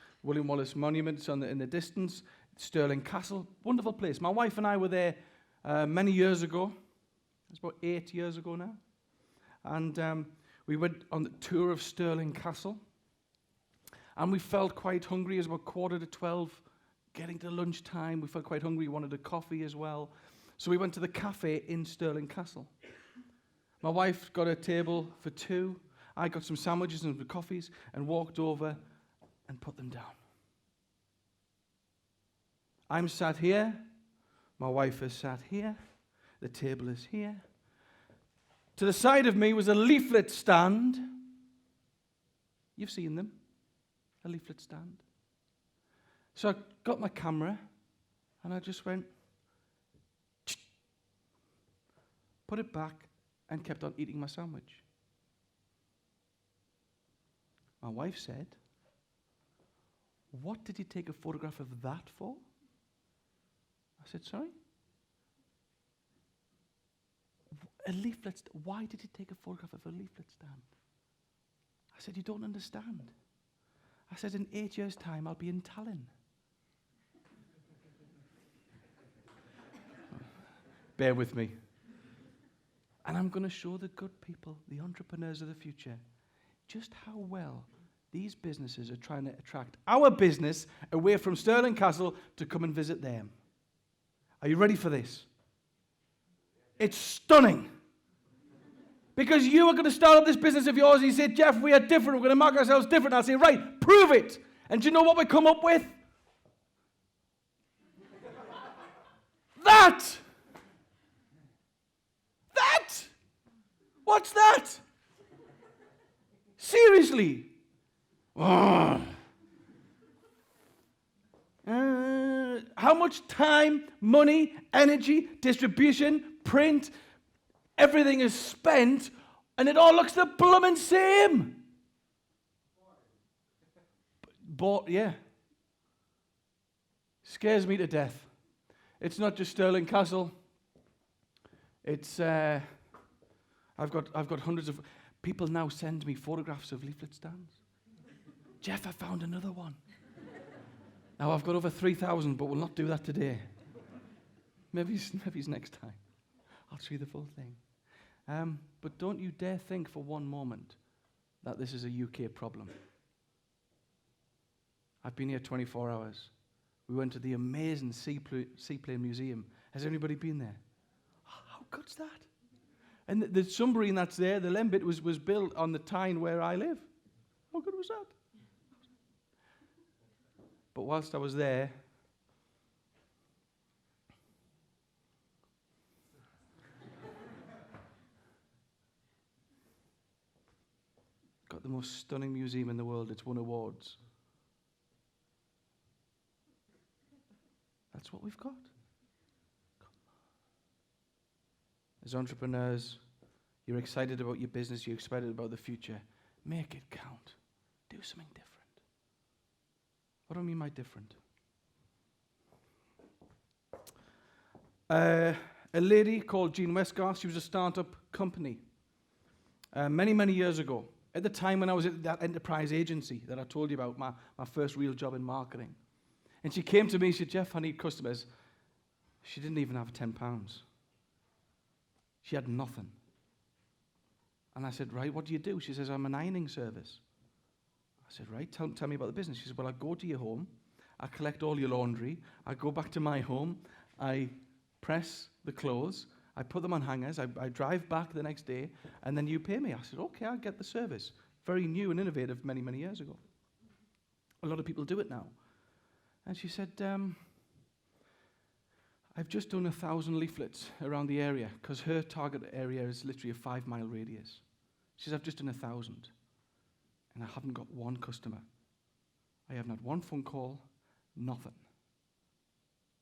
monuments in the distance, Stirling Castle, wonderful place. My wife and I were there many years ago. It's about 8 years ago now. And we went on the tour of Stirling Castle. And we felt quite hungry. It was about 11:45, getting to lunchtime. We felt quite hungry. We wanted a coffee as well. So we went to the cafe in Stirling Castle. My wife got a table for two. I got some sandwiches and some coffees and walked over and put them down. I'm sat here. My wife is sat here. The table is here. To the side of me was a leaflet stand. You've seen them. A leaflet stand. So I got my camera and I just went, put it back and kept on eating my sandwich. My wife said, "What did you take a photograph of that for?" I said, "Sorry? A leaflet why did you take a photograph of a leaflet stand?" I said, "You don't understand." I said, "In 8 years' time, I'll be in Tallinn." Bear with me. And I'm going to show the good people, the entrepreneurs of the future, just how well these businesses are trying to attract our business away from Stirling Castle to come and visit them. Are you ready for this? It's stunning. Because you are going to start up this business of yours and you say, "Geoff, we are different. We're going to market ourselves different." I'll say, "Right, prove it." And do you know what we come up with? that? That? What's that? Seriously? Ugh. How much time, money, energy, distribution, print, everything is spent, and it all looks the bloomin' same. Yeah. Scares me to death. It's not just Stirling Castle. It's I've got hundreds of people now send me photographs of leaflet stands. Geoff, I found another one. Now I've got over 3,000, but we'll not do that today. Maybe next time. I'll show you the full thing. But don't you dare think for one moment that this is a UK problem. I've been here 24 hours. We went to the amazing Seaplane Museum. Has anybody been there? How good's that? And the submarine that's there, the Lembit, was built on the Tyne where I live. How good was that? But whilst I was there, got the most stunning museum in the world. It's won awards. That's what we've got. As entrepreneurs, you're excited about your business, you're excited about the future. Make it count. Do something different. What do I mean by different? A lady called Jean Westgarth, she was a startup company many, many years ago. At the time when I was at that enterprise agency that I told you about, my first real job in marketing. And she came to me, she said, Geoff, I need customers. She didn't even have £10. She had nothing. And I said, right, what do you do? She says, I'm an ironing service. I said, right, tell me about the business. She said, well, I go to your home, I collect all your laundry, I go back to my home, I press the clothes, I put them on hangers, I drive back the next day, and then you pay me. I said, okay, I'll get the service. Very new and innovative many, many years ago. A lot of people do it now. And she said, I've just done 1,000 leaflets around the area, because her target area is literally a 5-mile radius. She says, I've just done 1,000, and I haven't got one customer. I haven't had one phone call, nothing.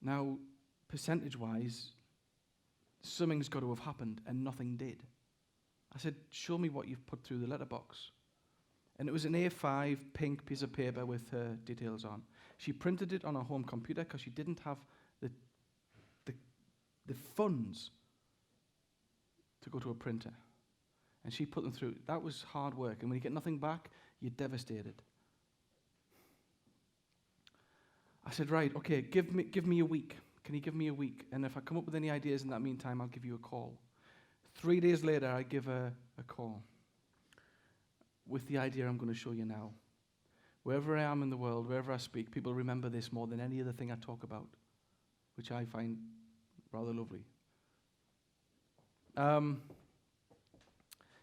Now, percentage-wise, something's got to have happened, and nothing did. I said, show me what you've put through the letterbox. And it was an A5 pink piece of paper with her details on. She printed it on her home computer because she didn't have the funds to go to a printer. And she put them through. That was hard work. And when you get nothing back, you're devastated. I said, right, okay, give me a week. Can you give me a week? And if I come up with any ideas in that meantime, I'll give you a call. 3 days later, I give her a call with the idea I'm going to show you now. Wherever I am in the world, wherever I speak, people remember this more than any other thing I talk about, which I find rather lovely.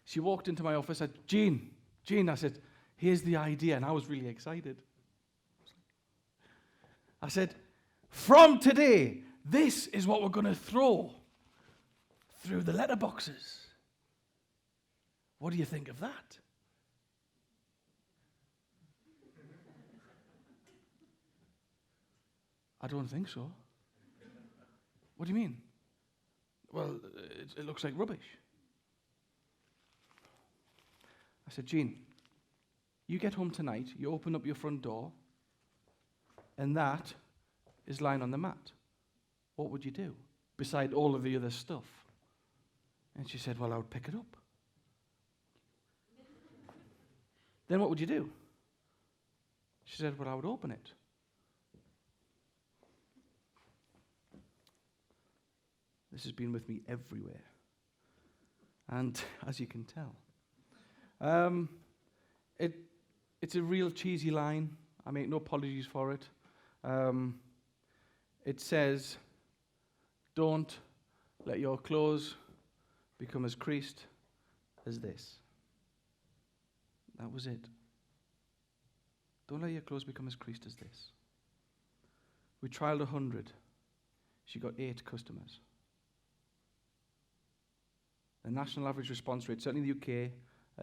She walked into my office, said, Jean, I said, here's the idea, and I was really excited. I said, from today, this is what we're going to throw through the letterboxes. What do you think of that? I don't think so. What do you mean? Well, it looks like rubbish. I said, Jean, you get home tonight, you open up your front door, and that is lying on the mat. What would you do beside all of the other stuff? And she said, well, I would pick it up. Then what would you do? She said, well, I would open it. This has been with me everywhere. And as you can tell, it's a real cheesy line. I make no apologies for it. It says, don't let your clothes become as creased as this. That was it. Don't let your clothes become as creased as this. We trialed 100. She got 8 customers. The national average response rate, certainly in the UK,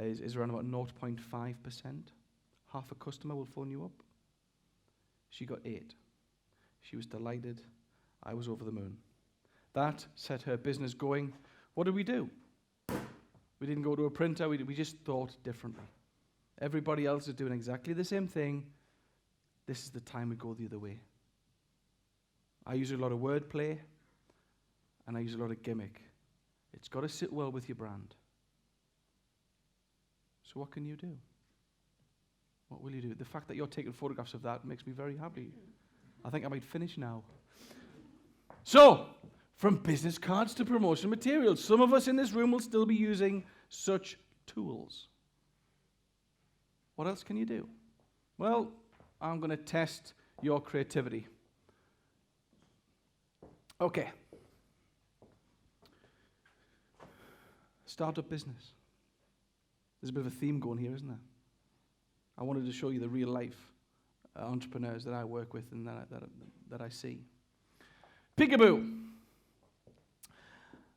is around about 0.5%. Half a customer will phone you up. She got 8. She was delighted. I was over the moon. That set her business going. What did we do? We didn't go to a printer. We just thought differently. Everybody else is doing exactly the same thing. This is the time we go the other way. I use a lot of wordplay, and I use a lot of gimmick. It's got to sit well with your brand. So what can you do? What will you do? The fact that you're taking photographs of that makes me very happy. I think I might finish now. So, from business cards to promotion materials, some of us in this room will still be using such tools. What else can you do? Well, I'm going to test your creativity. Okay. Startup business. There's a bit of a theme going here, isn't there? I wanted to show you the real life entrepreneurs that I work with and that I see. Peekaboo.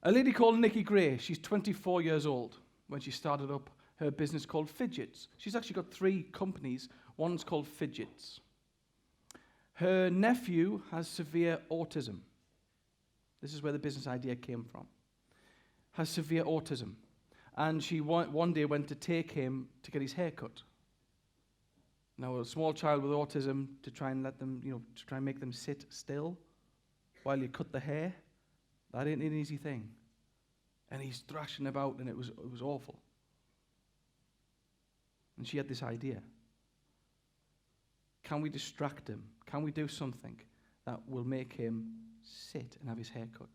A lady called Nikki Gray. She's 24 years old when she started up her business called Fidgets. She's actually got 3 companies. One's called Fidgets. Her nephew has severe autism. This is where the business idea came from. Has severe autism. And she one day went to take him to get his hair cut. Now, a small child with autism, to try and let them, to try and make them sit still while you cut the hair, that ain't an easy thing. And he's thrashing about, and it was awful. And she had this idea. Can we distract him? Can we do something that will make him sit and have his hair cut?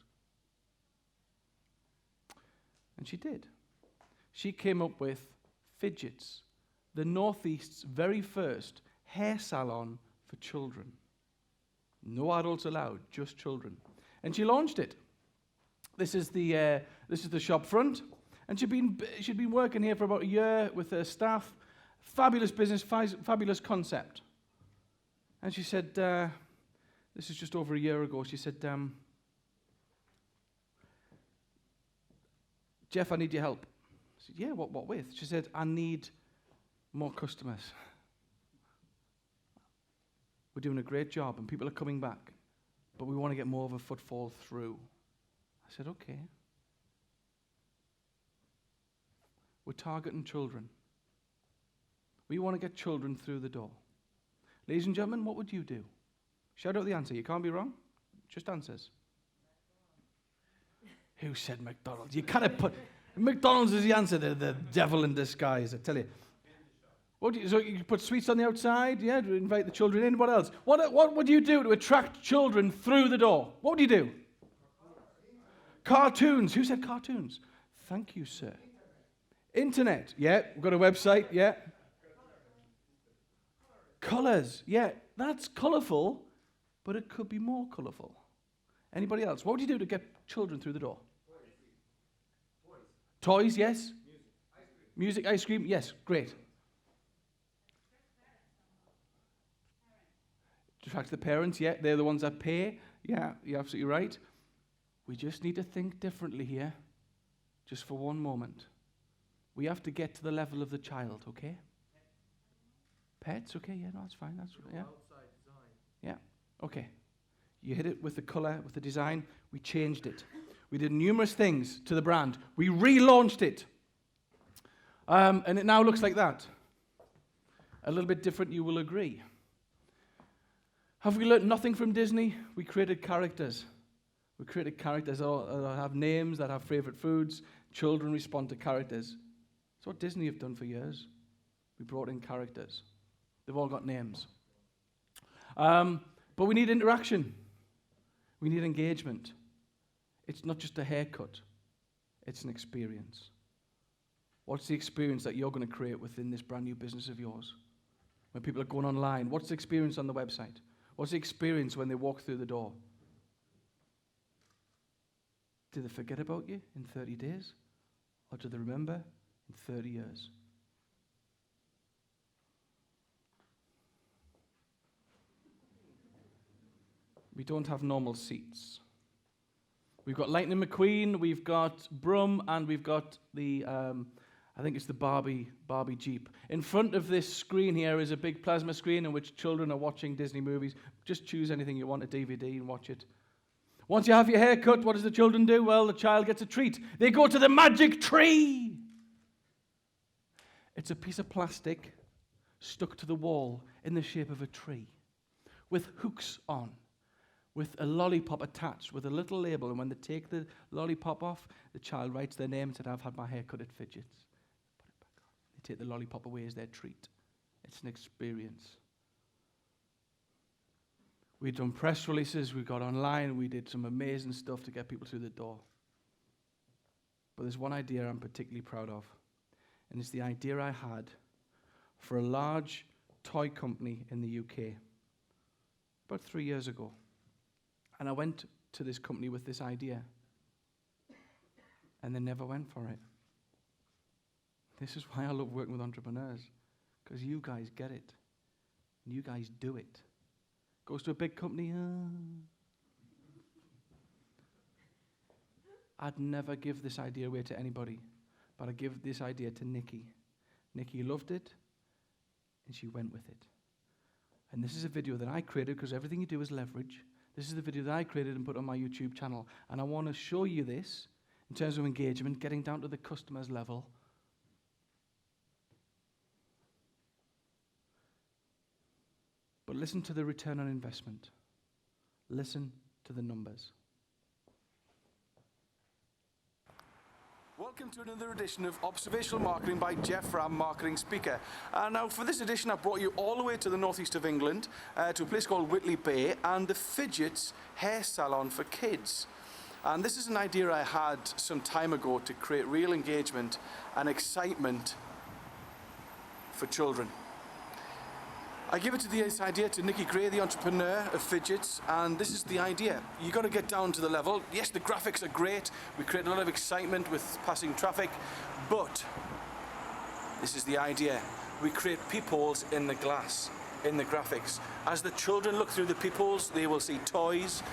And she did. She came up with Fidgets, the Northeast's very first hair salon for children. No adults allowed, just children. And she launched it. This is the shop front, and she'd been working here for about a year with her staff. Fabulous business, fabulous concept. And she said, this is just over a year ago. She said, Geoff, I need your help. I said, yeah, what with? She said, I need more customers. We're doing a great job, and people are coming back, but we want to get more of a footfall through. I said, okay. We're targeting children. We want to get children through the door. Ladies and gentlemen, what would you do? Shout out the answer. You can't be wrong. Just answers. Who said McDonald's? You kind of put... McDonald's is the answer. The devil in disguise, I tell you. So you put sweets on the outside, yeah, to invite the children in. What else? What would you do to attract children through the door? What would you do? Cartoons. Who said cartoons? Thank you, sir. Internet. Yeah, we've got a website. Yeah. Colours. Yeah, that's colourful, but it could be more colourful. Anybody else? What would you do to get children through the door? Toys, yes. Music, ice cream, yes. Great. Attract the parents, yeah. They're the ones that pay. Yeah, you're absolutely right. We just need to think differently here, just for one moment. We have to get to the level of the child, okay? Pets, okay, yeah, no, that's fine. That's yeah. Outside design. Yeah, okay. You hit it with the colour, with the design. We changed it. We did numerous things to the brand. We relaunched it. And it now looks like that. A little bit different, you will agree. Have we learnt nothing from Disney? We created characters. We created characters that have names, that have favourite foods. Children respond to characters. That's what Disney have done for years. We brought in characters. They've all got names. But we need interaction. We need engagement. It's not just a haircut. It's an experience. What's the experience that you're going to create within this brand new business of yours? When people are going online, what's the experience on the website? What's the experience when they walk through the door? Do they forget about you in 30 days? Or do they remember in 30 years? We don't have normal seats. We've got Lightning McQueen, we've got Brum, and we've got the, I think it's the Barbie Jeep. In front of this screen here is a big plasma screen in which children are watching Disney movies. Just choose anything you want, a DVD, and watch it. Once you have your hair cut, what does the children do? Well, the child gets a treat. They go to the magic tree. It's a piece of plastic stuck to the wall in the shape of a tree with hooks on, with a lollipop attached with a little label. And when they take the lollipop off, the child writes their name and said, I've had my hair cut at Fidgets. Put it back on. They take the lollipop away as their treat. It's an experience. We've done press releases, we got online, we did some amazing stuff to get people through the door. But there's one idea I'm particularly proud of, and it's the idea I had for a large toy company in the UK about 3 years ago. And I went to this company with this idea, and they never went for it. This is why I love working with entrepreneurs, because you guys get it, and you guys do it. Goes to a big company. I'd never give this idea away to anybody, but I give this idea to Nikki. Nikki loved it, and she went with it. And this is a video that I created, because everything you do is leverage. This is the video that I created and put on my YouTube channel. And I want to show you this in terms of engagement, getting down to the customer's level. But listen to the return on investment. Listen to the numbers. Welcome to another edition of Observational Marketing by Geoff Ramm, marketing speaker. Now for this edition, I brought you all the way to the northeast of England, to a place called Whitley Bay, and the Fidgets hair salon for kids. And this is an idea I had some time ago to create real engagement and excitement for children. I give it to this idea to Nikki Gray, the entrepreneur of Fidgets, and this is the idea. You've got to get down to the level. Yes, the graphics are great. We create a lot of excitement with passing traffic, but this is the idea. We create peepholes in the glass, in the graphics. As the children look through the peepholes, they will see toys,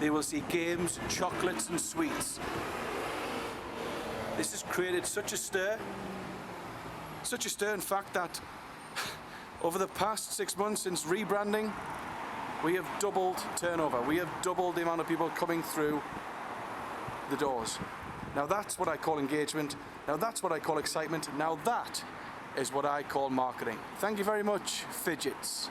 they will see games, chocolates and sweets. This has created such a stir in fact that over the past 6 months since rebranding, we have doubled turnover. We have doubled the amount of people coming through the doors. Now that's what I call engagement. Now that's what I call excitement. Now that is what I call marketing. Thank you very much, Fidgets.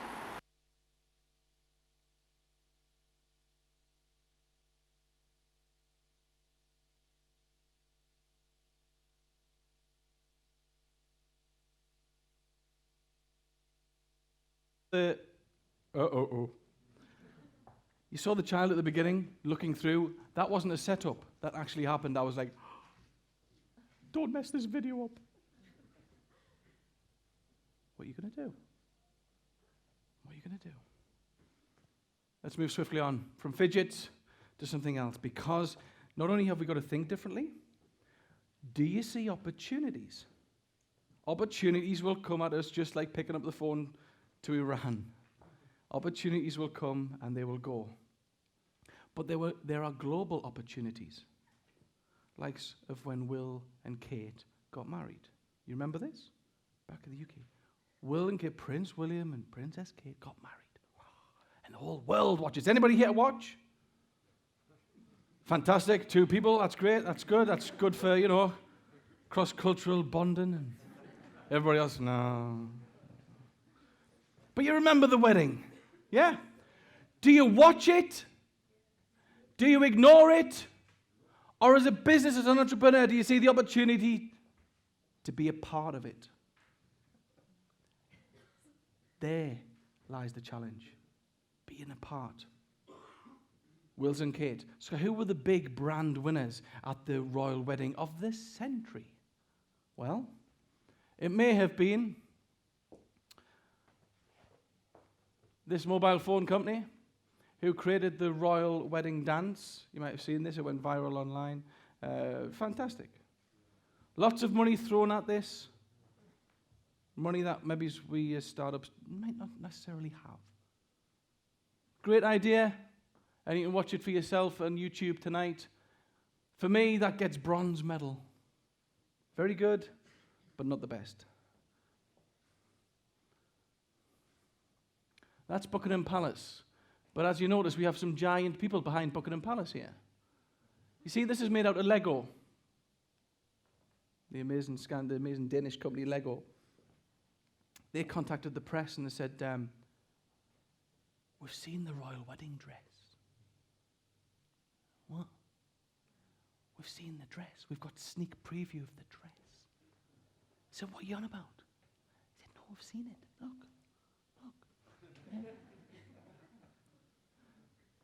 You saw the child at the beginning looking through. That wasn't a setup. That actually happened. I was like, don't mess this video up. What are you going to do? What are you going to do? Let's move swiftly on from Fidgets to something else, because not only have we got to think differently, do you see opportunities? Opportunities will come at us just like picking up the phone to Iran. Opportunities will come and they will go. But there are global opportunities, like of when Will and Kate got married. You remember this? Back in the UK. Will and Kate, Prince William and Princess Kate got married. Wow. And the whole world watches. Anybody here watch? Fantastic. 2 people. That's great. That's good. That's good for, cross-cultural bonding. And everybody else, no. But you remember the wedding, yeah? Do you watch it? Do you ignore it? Or as a business, as an entrepreneur, do you see the opportunity to be a part of it? There lies the challenge, being a part. Wills and Kate. So who were the big brand winners at the royal wedding of the century? Well, it may have been this mobile phone company who created the royal wedding dance. You might have seen this. It went viral online. Fantastic. Lots of money thrown at this. Money that maybe we as startups might not necessarily have. Great idea. And you can watch it for yourself on YouTube tonight. For me, that gets bronze medal. Very good, but not the best. That's Buckingham Palace. But as you notice, we have some giant people behind Buckingham Palace here. You see, this is made out of Lego. The amazing Danish company Lego. They contacted the press and they said, we've seen the royal wedding dress. What? We've seen the dress. We've got sneak preview of the dress. I said, what are you on about? I said, no, we've seen it. Look. Yeah.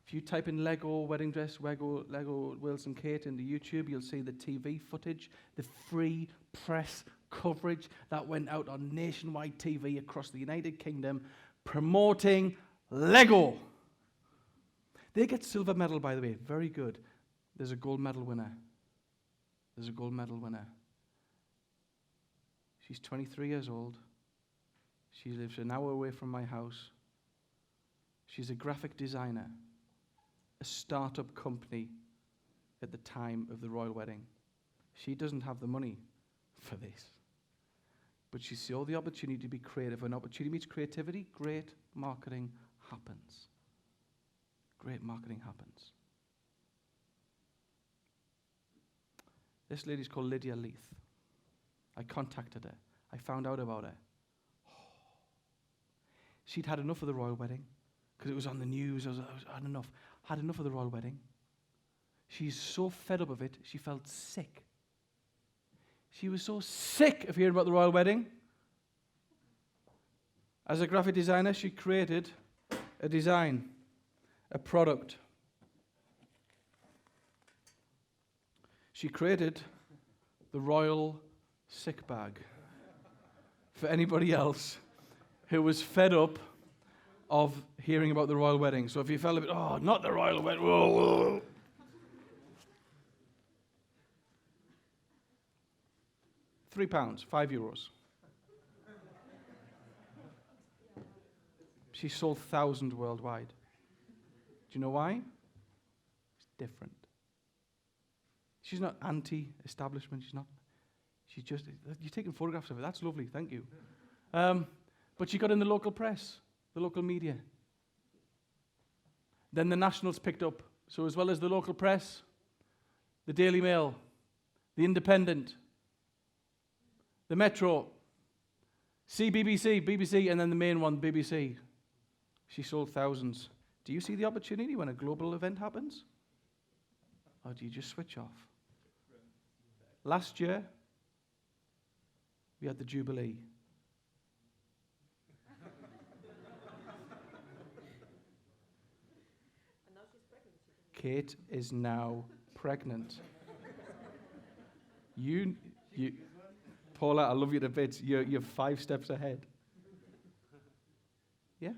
If you type in Lego wedding dress, Lego Wilson Kate into YouTube, you'll see the TV footage, the free press coverage that went out on nationwide TV across the United Kingdom promoting Lego. They get silver medal, by the way. Very good. There's a gold medal winner. She's 23 years old. She lives an hour away from my house. She's a graphic designer, a startup company at the time of the royal wedding. She doesn't have the money for this, but she saw the opportunity to be creative. When opportunity meets creativity, great marketing happens. Great marketing happens. This lady's called Lydia Leith. I contacted her. I found out about her. She'd had enough of the royal wedding because it was on the news. I had enough of the royal wedding. She's so fed up of it, she felt sick. She was so sick of hearing about the royal wedding. As a graphic designer, she created a design, a product. She created the royal sick bag for anybody else who was fed up of hearing about the royal wedding. So if you felt a bit, oh, not the royal wedding, whoa. £3, €5. She sold thousands worldwide. Do you know why? It's different. She's not anti-establishment. She's just, you're taking photographs of it. That's lovely, thank you. But she got in the local press, the local media. Then the Nationals picked up. So as well as the local press, the Daily Mail, the Independent, the Metro, BBC, and then the main one, BBC. She sold thousands. Do you see the opportunity when a global event happens? Or do you just switch off? Last year, we had the Jubilee. Kate is now pregnant. You, Paula, I love you to bits. You're 5 steps ahead. Yeah?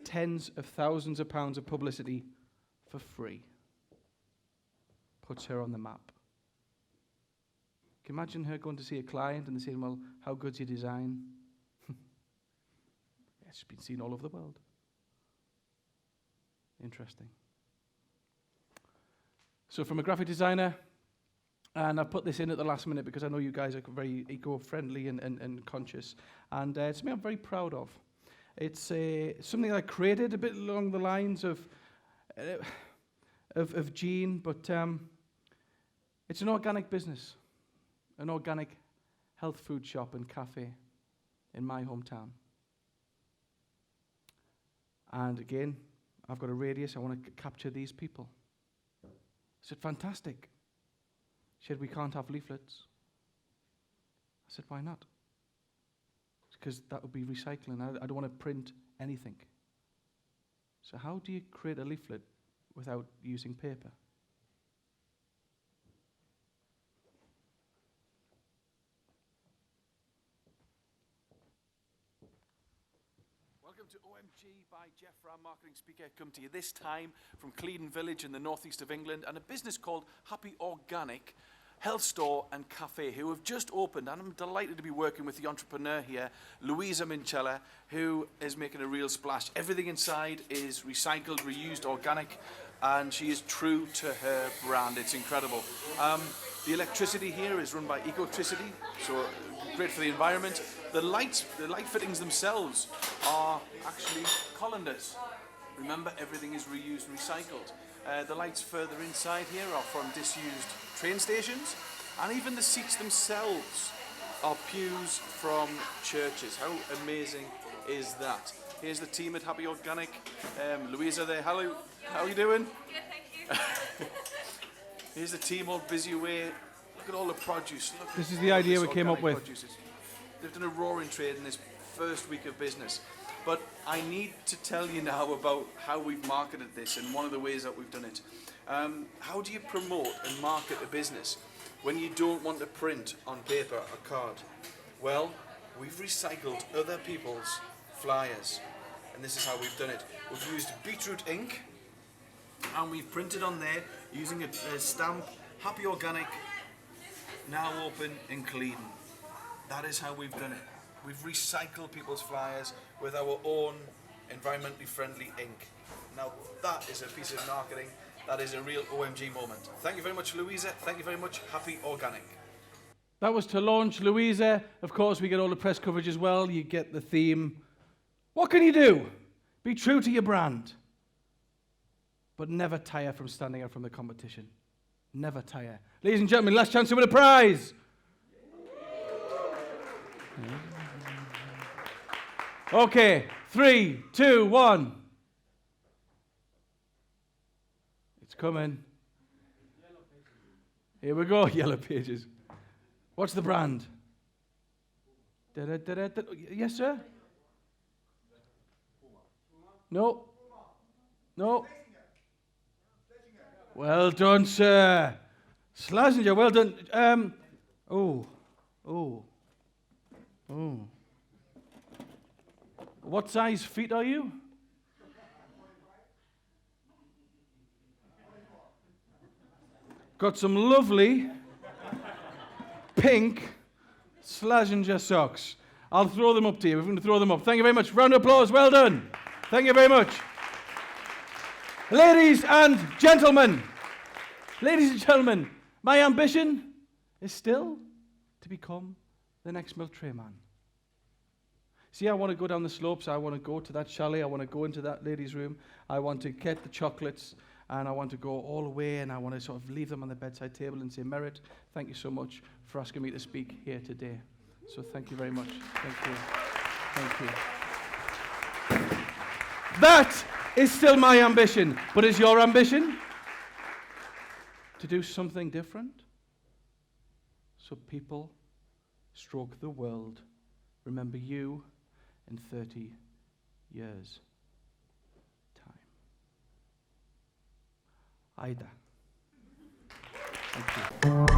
Tens of thousands of pounds of publicity for free. Puts her on the map. Can you imagine her going to see a client and they saying, well, how good's your design? It's been seen all over the world. Interesting. So from a graphic designer, and I put this in at the last minute because I know you guys are very eco-friendly and conscious, and it's something I'm very proud of. It's something I created a bit along the lines of Gene, but it's an organic business, an organic health food shop and cafe in my hometown. And again, I've got a radius, I want to capture these people. I said, fantastic. She said, we can't have leaflets. I said, why not? Because that would be recycling. I don't want to print anything. So how do you create a leaflet without using paper? Welcome to OMG by Geoff Ramm, marketing speaker. Come to you this time from Clevedon Village in the northeast of England, and a business called Happy Organic Health Store and Cafe, who have just opened, and I'm delighted to be working with the entrepreneur here, Louisa Minchella, who is making a real splash. Everything inside is recycled, reused, organic and she is true to her brand. It's incredible. The electricity here is run by Ecotricity, so great for the environment. The light fittings themselves are actually colanders. Remember, everything is reused and recycled. The lights further inside here are from disused train stations, and even the seats themselves are pews from churches. How amazing is that? Here's the team at Happy Organic. Louisa there, hello, how are you doing? Good, thank you. Here's the team all busy away. Look at all the produce. Look This at is the all idea this we came up organic with. produce. They've done a roaring trade in this first week of business. But I need to tell you now about how we've marketed this and one of the ways that we've done it. How do you promote and market a business when you don't want to print on paper a card? Well, we've recycled other people's flyers, and this is how we've done it. We've used beetroot ink, and we've printed on there using a stamp, Happy Organic, now open and clean. That is how we've done it. We've recycled people's flyers with our own environmentally friendly ink. Now that is a piece of marketing. That is a real OMG moment. Thank you very much, Louisa. Thank you very much, Happy Organic. That was to launch Louisa. Of course, we get all the press coverage as well. You get the theme. What can you do? Be true to your brand, but never tire from standing out from the competition. Never tire. Ladies and gentlemen, last chance to win a prize. Okay, 3, 2, 1. It's coming. Here we go, Yellow Pages. What's the brand? Da-da-da-da-da. Yes, sir? No. No. Well done, sir. Schlesinger, well done. Oh. What size feet are you? Got some lovely pink Schlesinger socks. I'll throw them up to you. We're going to throw them up. Thank you very much. Round of applause. Well done. Thank you very much. Ladies and gentlemen, my ambition is still to become the next milk tray man. See, I want to go down the slopes. I want to go to that chalet. I want to go into that lady's room. I want to get the chocolates, and I want to go all the way, and I want to sort of leave them on the bedside table and say, Merit, thank you so much for asking me to speak here today. So thank you very much. Thank you. Thank you. That is still my ambition. But is your ambition to do something different? So people stroke the world remember you in 30 years' time. Ida. Thank you.